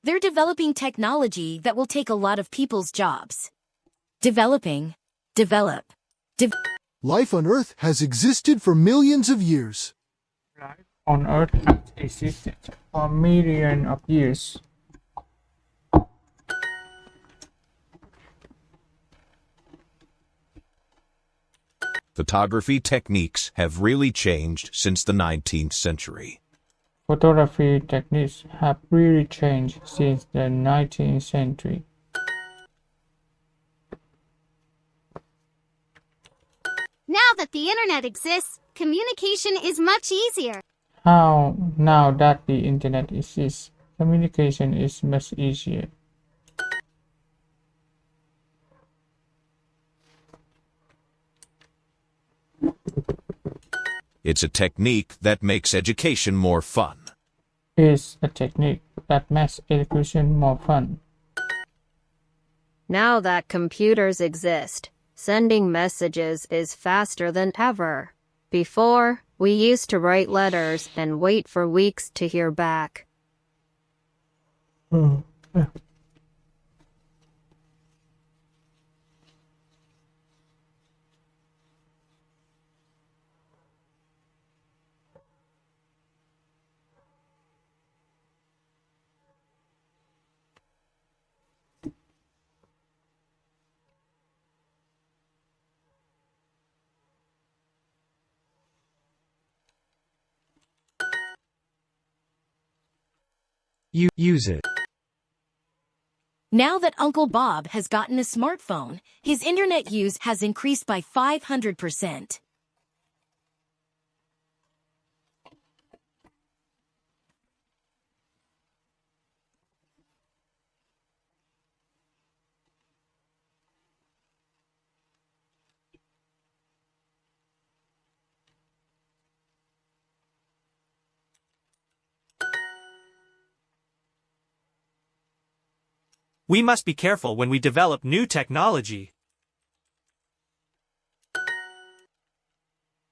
They're developing technology that will take a lot of people's jobs. Developing. Develop. Life on Earth has existed for millions of years. Life on Earth has existed for millions of years. Photography techniques have really changed since the 19th century. Photography techniques have really changed since the 19th century. Now that the internet exists, communication is much easier. Now that the internet exists, communication is much easier. It's a technique that makes education more fun. It's a technique that makes education more fun. Now that computers exist, sending messages is faster than ever. Before, we used to write letters and wait for weeks to hear back. Use it. Now that Uncle Bob has gotten a smartphone, his internet use has increased by 500%. We must be careful when we develop new technology.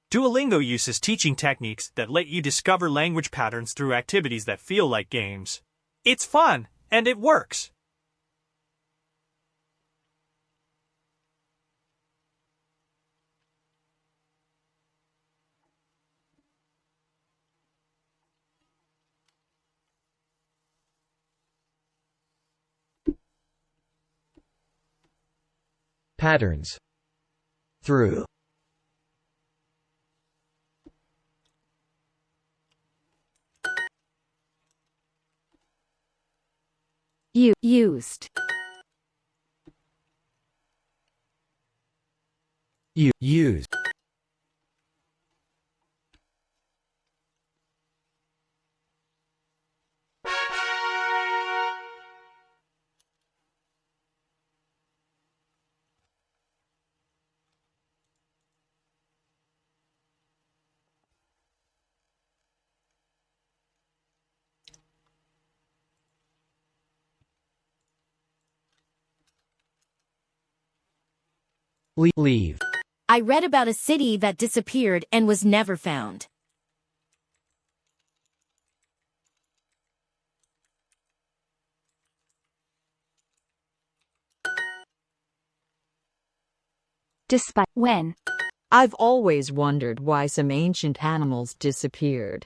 Duolingo uses teaching techniques that let you discover language patterns through activities that feel like games. It's fun, and it works. Patterns. Through. Used. Use. Leave. I read about a city that disappeared and was never found. Despite when. I've always wondered why some ancient animals disappeared.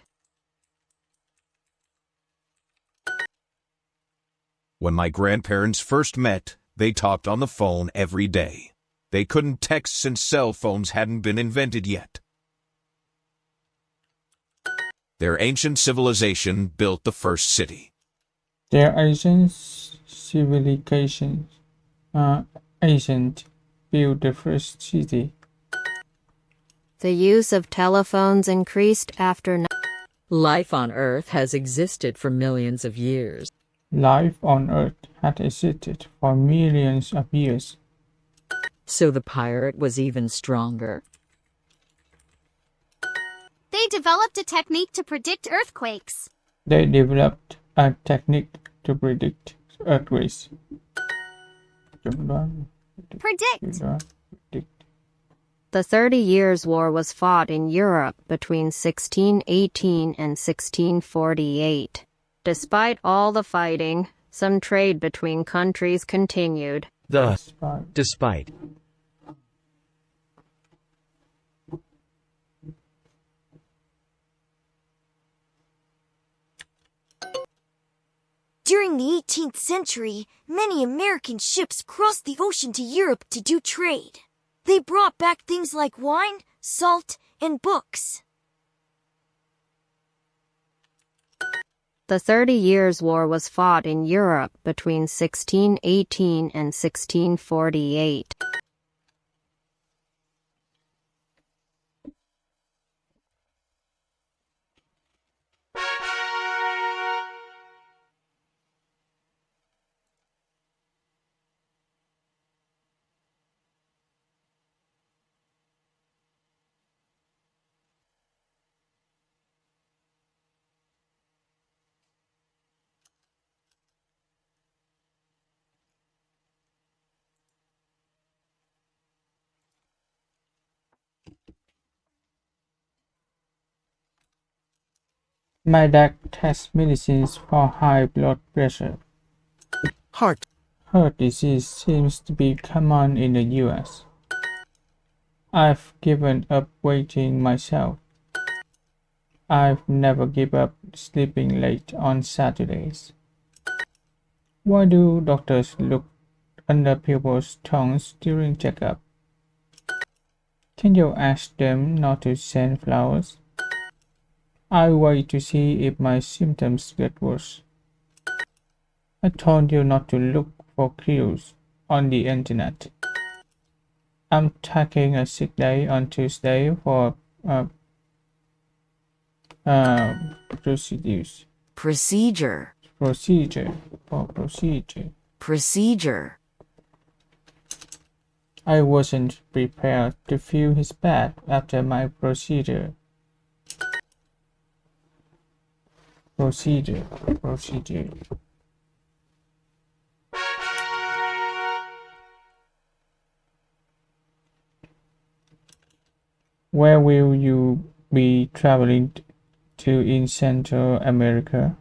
When my grandparents first met, they talked on the phone every day. They couldn't text since cell phones hadn't been invented yet. Their ancient civilization built the first city. Their ancient civilizations ancient built the first city. The use of telephones increased after. Life on Earth has existed for millions of years. Life on Earth had existed for millions of years. So the pirate was even stronger. They developed a technique to predict earthquakes. They developed a technique to predict earthquakes. Predict. The 30 Years' War was fought in Europe between 1618 and 1648. Despite all the fighting, some trade between countries continued. Despite. During the 18th century, many American ships crossed the ocean to Europe to do trade. They brought back things like wine, salt, and books. The 30 Years' War was fought in Europe between 1618 and 1648. My dad takes medicines for high blood pressure. Heart disease seems to be common in the US. I've given up waiting myself. I've never given up sleeping late on Saturdays. Why do doctors look under people's tongues during checkup? Can you ask them not to send flowers? I wait to see if my symptoms get worse. I told you not to look for clues on the internet. I'm taking a sick day on Tuesday for procedures. Procedure. I wasn't prepared to feel his bad after my procedure. Where will you be traveling to in Central America?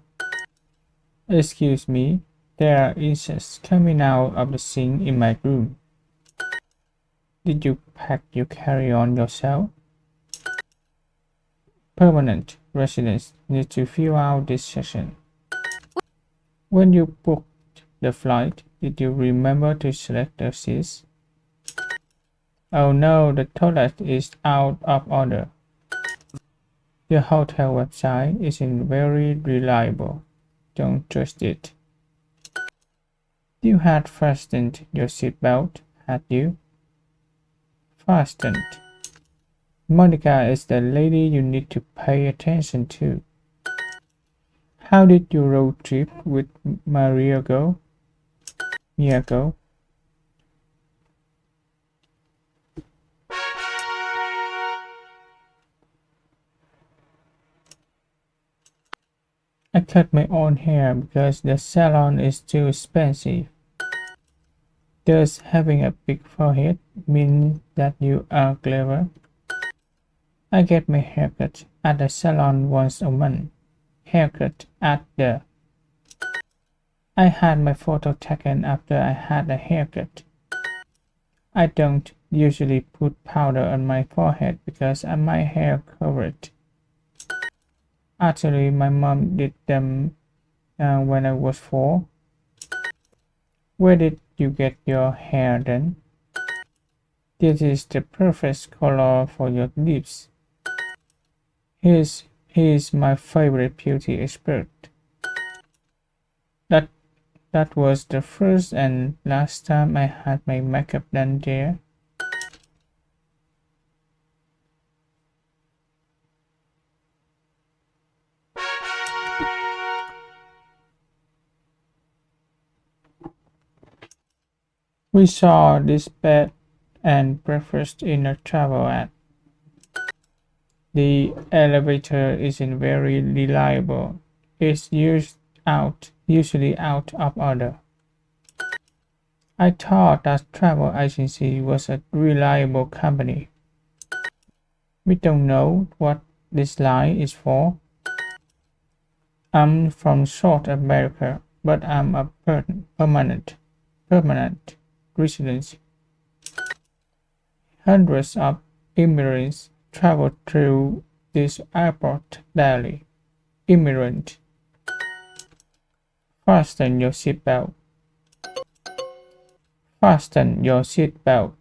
Excuse me, there are insects coming out of the sink in my room. Did you pack your carry-on yourself? Permanent residents need to fill out this section. When you booked the flight, did you remember to select the seats? Oh no, the toilet is out of order. Your hotel website isn't very reliable. Don't trust it. You had fastened your seatbelt, had you? Fastened. Monica is the lady you need to pay attention to. How did your road trip with Maria go? I cut my own hair because the salon is too expensive. Does having a big forehead mean that you are clever? I get my haircut at the salon once a month. Haircut at the... I had my photo taken after I had a haircut. I don't usually put powder on my forehead because my hair covered. Actually, my mom did them when I was 4. Where did you get your hair done? This is the perfect color for your lips. He is my favorite beauty expert. That that was the first and last time I had my makeup done there. We saw this bed and breakfast in a travel ad. The elevator isn't very reliable. It's usually out of order. I thought that travel agency was a reliable company. We don't know what this line is for. I'm from South America, but I'm a permanent resident. Hundreds of immigrants travel through this airport daily. Immigrant, fasten your seatbelt. Fasten your seatbelt.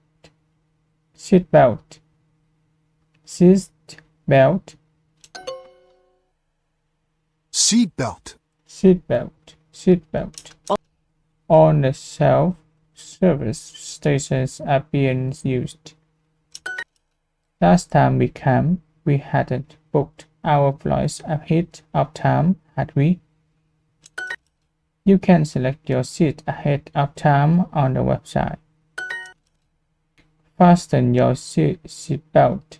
Seatbelt. Seatbelt. Seatbelt. Seatbelt. Seatbelt. On the self-service stations are being used. Last time we came, we hadn't booked our flights ahead of time, had we? You can select your seat ahead of time on the website. Fasten your seatbelt.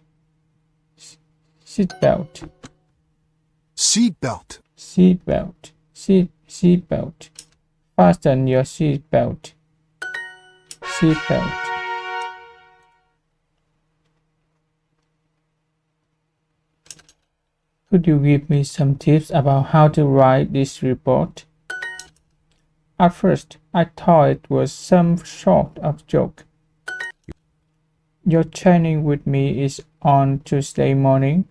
Seatbelt. Seatbelt. Seatbelt. Seatbelt. Fasten your seatbelt. Seatbelt. Could you give me some tips about how to write this report? At first, I thought it was some sort of joke. Your training with me is on Thursday morning.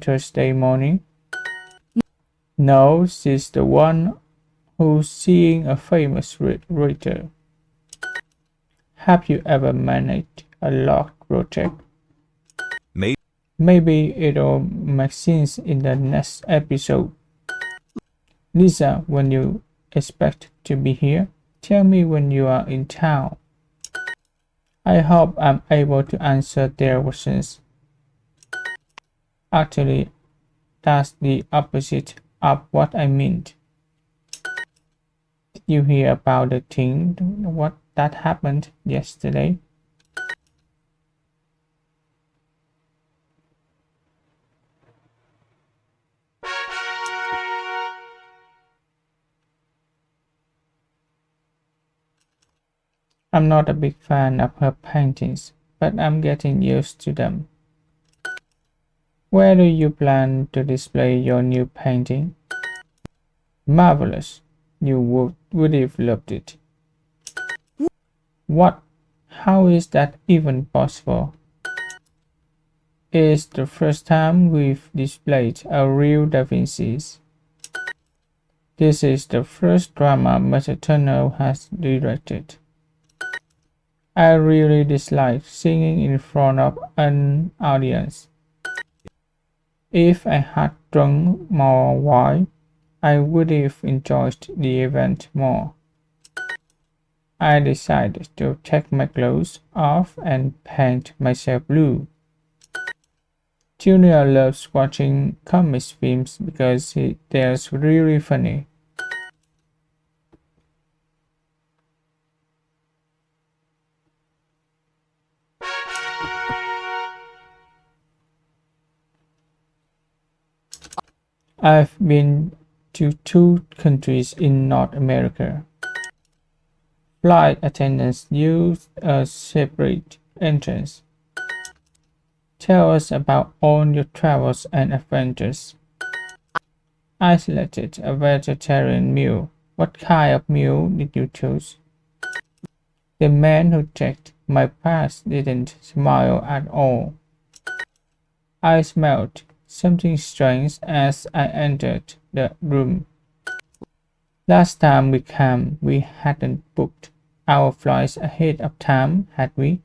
Thursday morning. No, she's the one who's seeing a famous writer. Have you ever managed a log project? Maybe it'll make sense in the next episode. Lisa, when you expect to be here, tell me when you are in town. I hope I'm able to answer their questions. Actually, that's the opposite of what I meant. Did you hear about the thing that happened yesterday? I'm not a big fan of her paintings, but I'm getting used to them. Where do you plan to display your new painting? Marvelous. You would have loved it. What? How is that even possible? It's the first time we've displayed a real Da Vinci's. This is the first drama Mr. Turner has directed. I really dislike singing in front of an audience. If I had drunk more wine, I would have enjoyed the event more. I decided to take my clothes off and paint myself blue. Junior loves watching comic films because they're really funny. I've been to 2 countries in North America. Flight attendants use a separate entrance. Tell us about all your travels and adventures. I selected a vegetarian meal. What kind of meal did you choose? The man who checked my pass didn't smile at all. I smelled something strange as I entered the room. Last time we came, we hadn't booked our flights ahead of time, had we?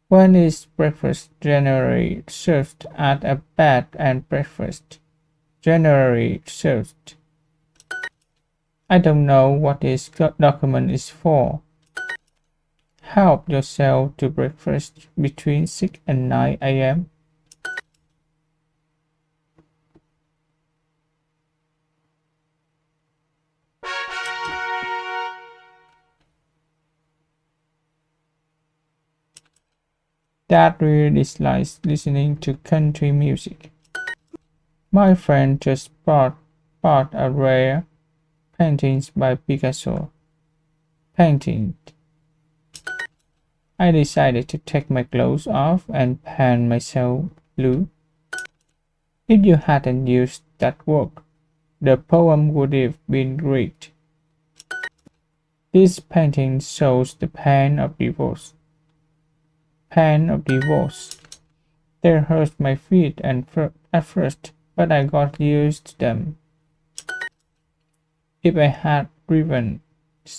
When is breakfast generally served at a bed and breakfast? Generally served. I don't know what this document is for. Help yourself to breakfast between 6 and 9 a.m. Dad really dislikes listening to country music. My friend just bought a rare paintings by Picasso. Painting. I decided to take my clothes off and paint myself blue. If you hadn't used that word, the poem would have been great. This painting shows the pain of divorce. Pain of divorce. They hurt my feet at first, but I got used to them. If I had driven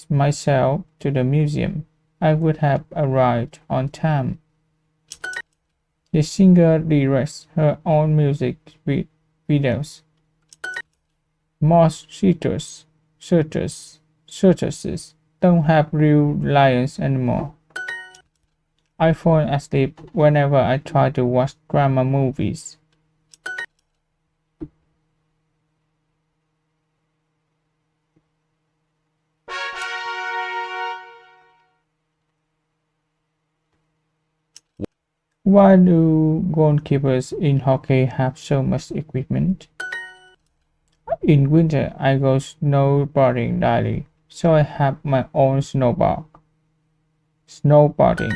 myself to the museum, I would have arrived on time. The singer directs her own music videos. Most circuses don't have real lions anymore. I fall asleep whenever I try to watch drama movies. Why do goalkeepers in hockey have so much equipment? In winter, I go snowboarding daily, so I have my own snowboard. Snowboarding.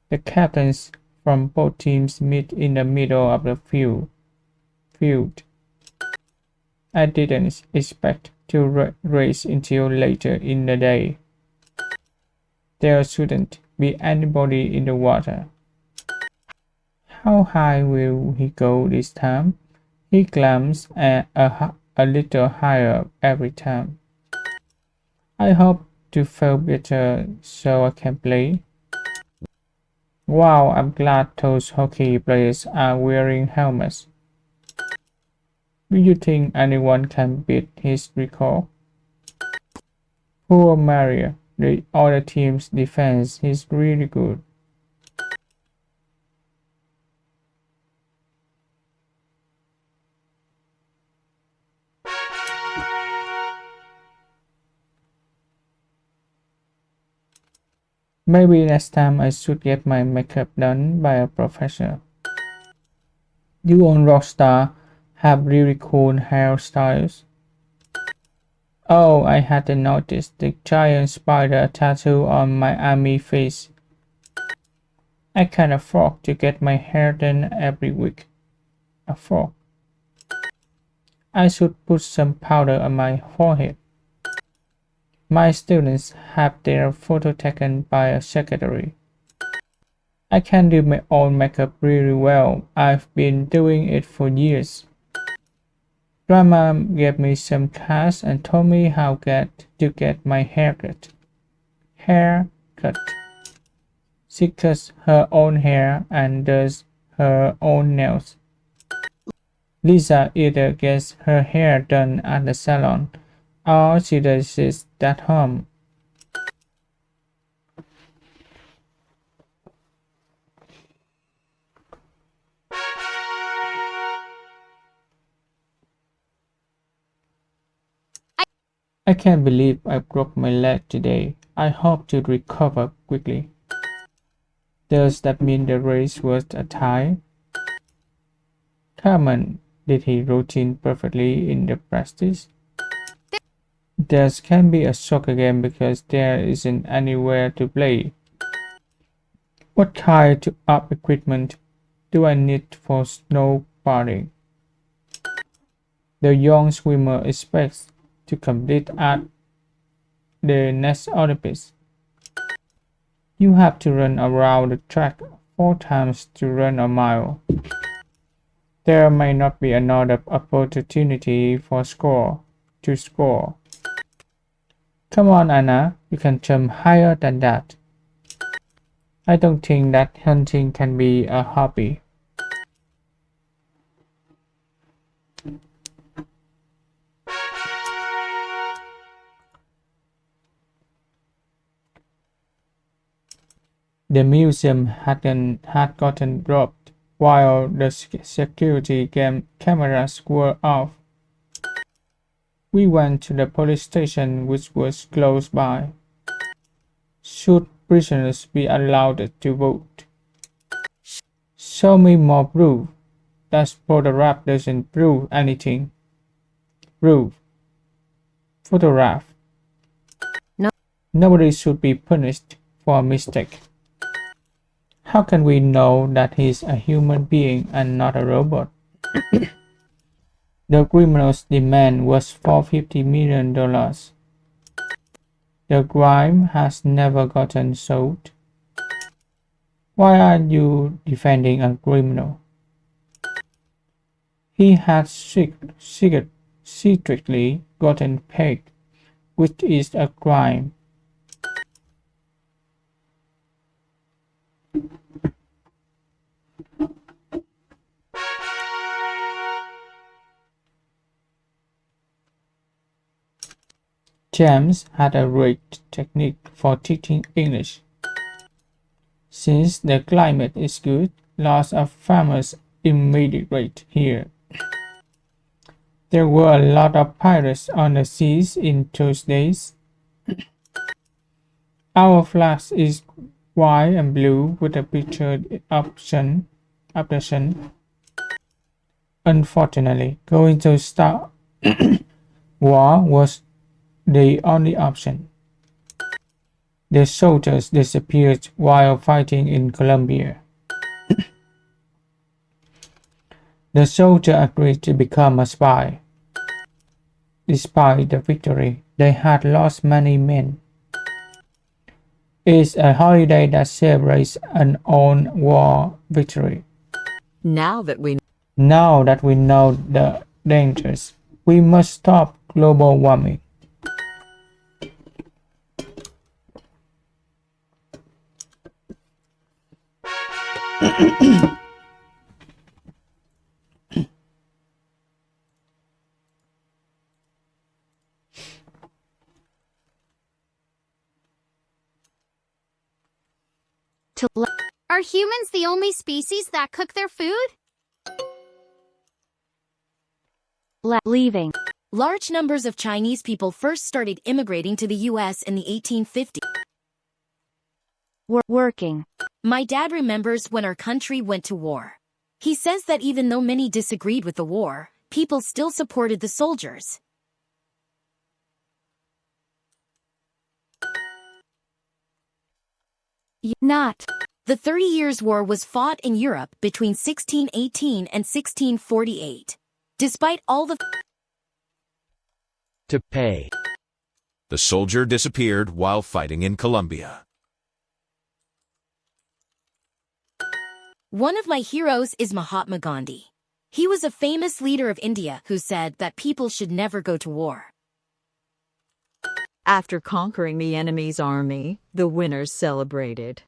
The captains from both teams meet in the middle of the field. I didn't expect to race until later in the day. There shouldn't be anybody in the water. How high will he go this time? He climbs a little higher every time. I hope to feel better so I can play. Wow, I'm glad those hockey players are wearing helmets. Do you think anyone can beat his record? Poor Mario, the other team's defense is really good. Maybe next time I should get my makeup done by a professional. You on Rockstar have really cool hairstyles. Oh, I hadn't noticed the giant spider tattoo on my army face. I can't afford to get my hair done every week. Afford. I should put some powder on my forehead. My students have their photo taken by a secretary. I can do my own makeup really well. I've been doing it for years. Grandma gave me some cash and told me how to get my hair cut. Haircut. She cuts her own hair and does her own nails. Lisa either gets her hair done at the salon or she does it at home. I can't believe I broke my leg today. I hope to recover quickly. Does that mean the race was a tie? Carmen, did he routine perfectly in the practice? There can be a soccer game because there isn't anywhere to play. What kind of equipment do I need for snowboarding? The young swimmer expects to compete at the next Olympics. You have to run around the track 4 times to run a mile. There may not be another opportunity to score. Come on, Anna, you can jump higher than that. I don't think that hunting can be a hobby. The museum had gotten robbed while the security cameras were off. We went to the police station which was close by. Should prisoners be allowed to vote? Show me more proof. That photograph doesn't prove anything. Proof. Photograph. No. Nobody should be punished for a mistake. How can we know that he's a human being and not a robot? The criminal's demand was for $50 million. The crime has never gotten solved. Why are you defending a criminal? He had secretly gotten paid, which is a crime. James had a great technique for teaching English. Since the climate is good, lots of farmers immigrate here. There were a lot of pirates on the seas in those days. Our flag is white and blue with a picture option. Unfortunately, going to start war was the only option. The soldiers disappeared while fighting in Colombia. The soldier agreed to become a spy. Despite the victory, they had lost many men. It's a holiday that celebrates an own war victory. Now that we know the dangers, we must stop global warming. Are humans the only species that cook their food? Leaving. Large numbers of Chinese people first started immigrating to the U.S. in the 1850s. Working. My dad remembers when our country went to war. He says that even though many disagreed with the war, people still supported the soldiers. Not. The 30 Years' War was fought in Europe between 1618 and 1648. Despite all the To pay. The soldier disappeared while fighting in Colombia. One of my heroes is Mahatma Gandhi. He was a famous leader of India who said that people should never go to war. After conquering the enemy's army, the winners celebrated.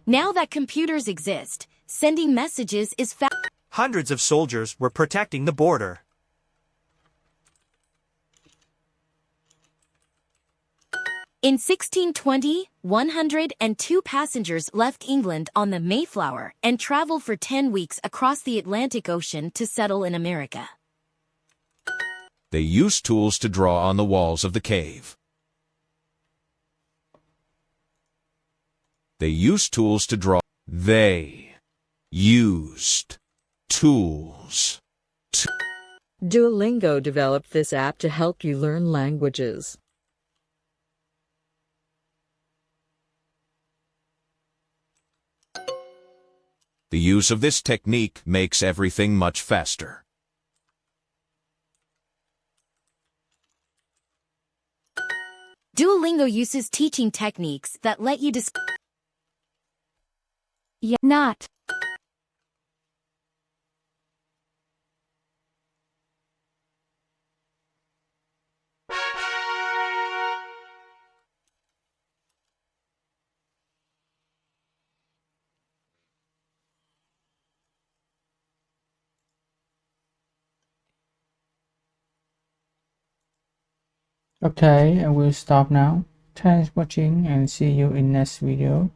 Now that computers exist, sending messages is fast. Hundreds of soldiers were protecting the border. In 1620, 102 passengers left England on the Mayflower and traveled for 10 weeks across the Atlantic Ocean to settle in America. They used tools to draw on the walls of the cave. They used tools to draw. They used tools to. Duolingo developed this app to help you learn languages. The use of this technique makes everything much faster. Duolingo uses teaching techniques that let you Not. Okay, I will stop now. Thanks for watching and see you in next video.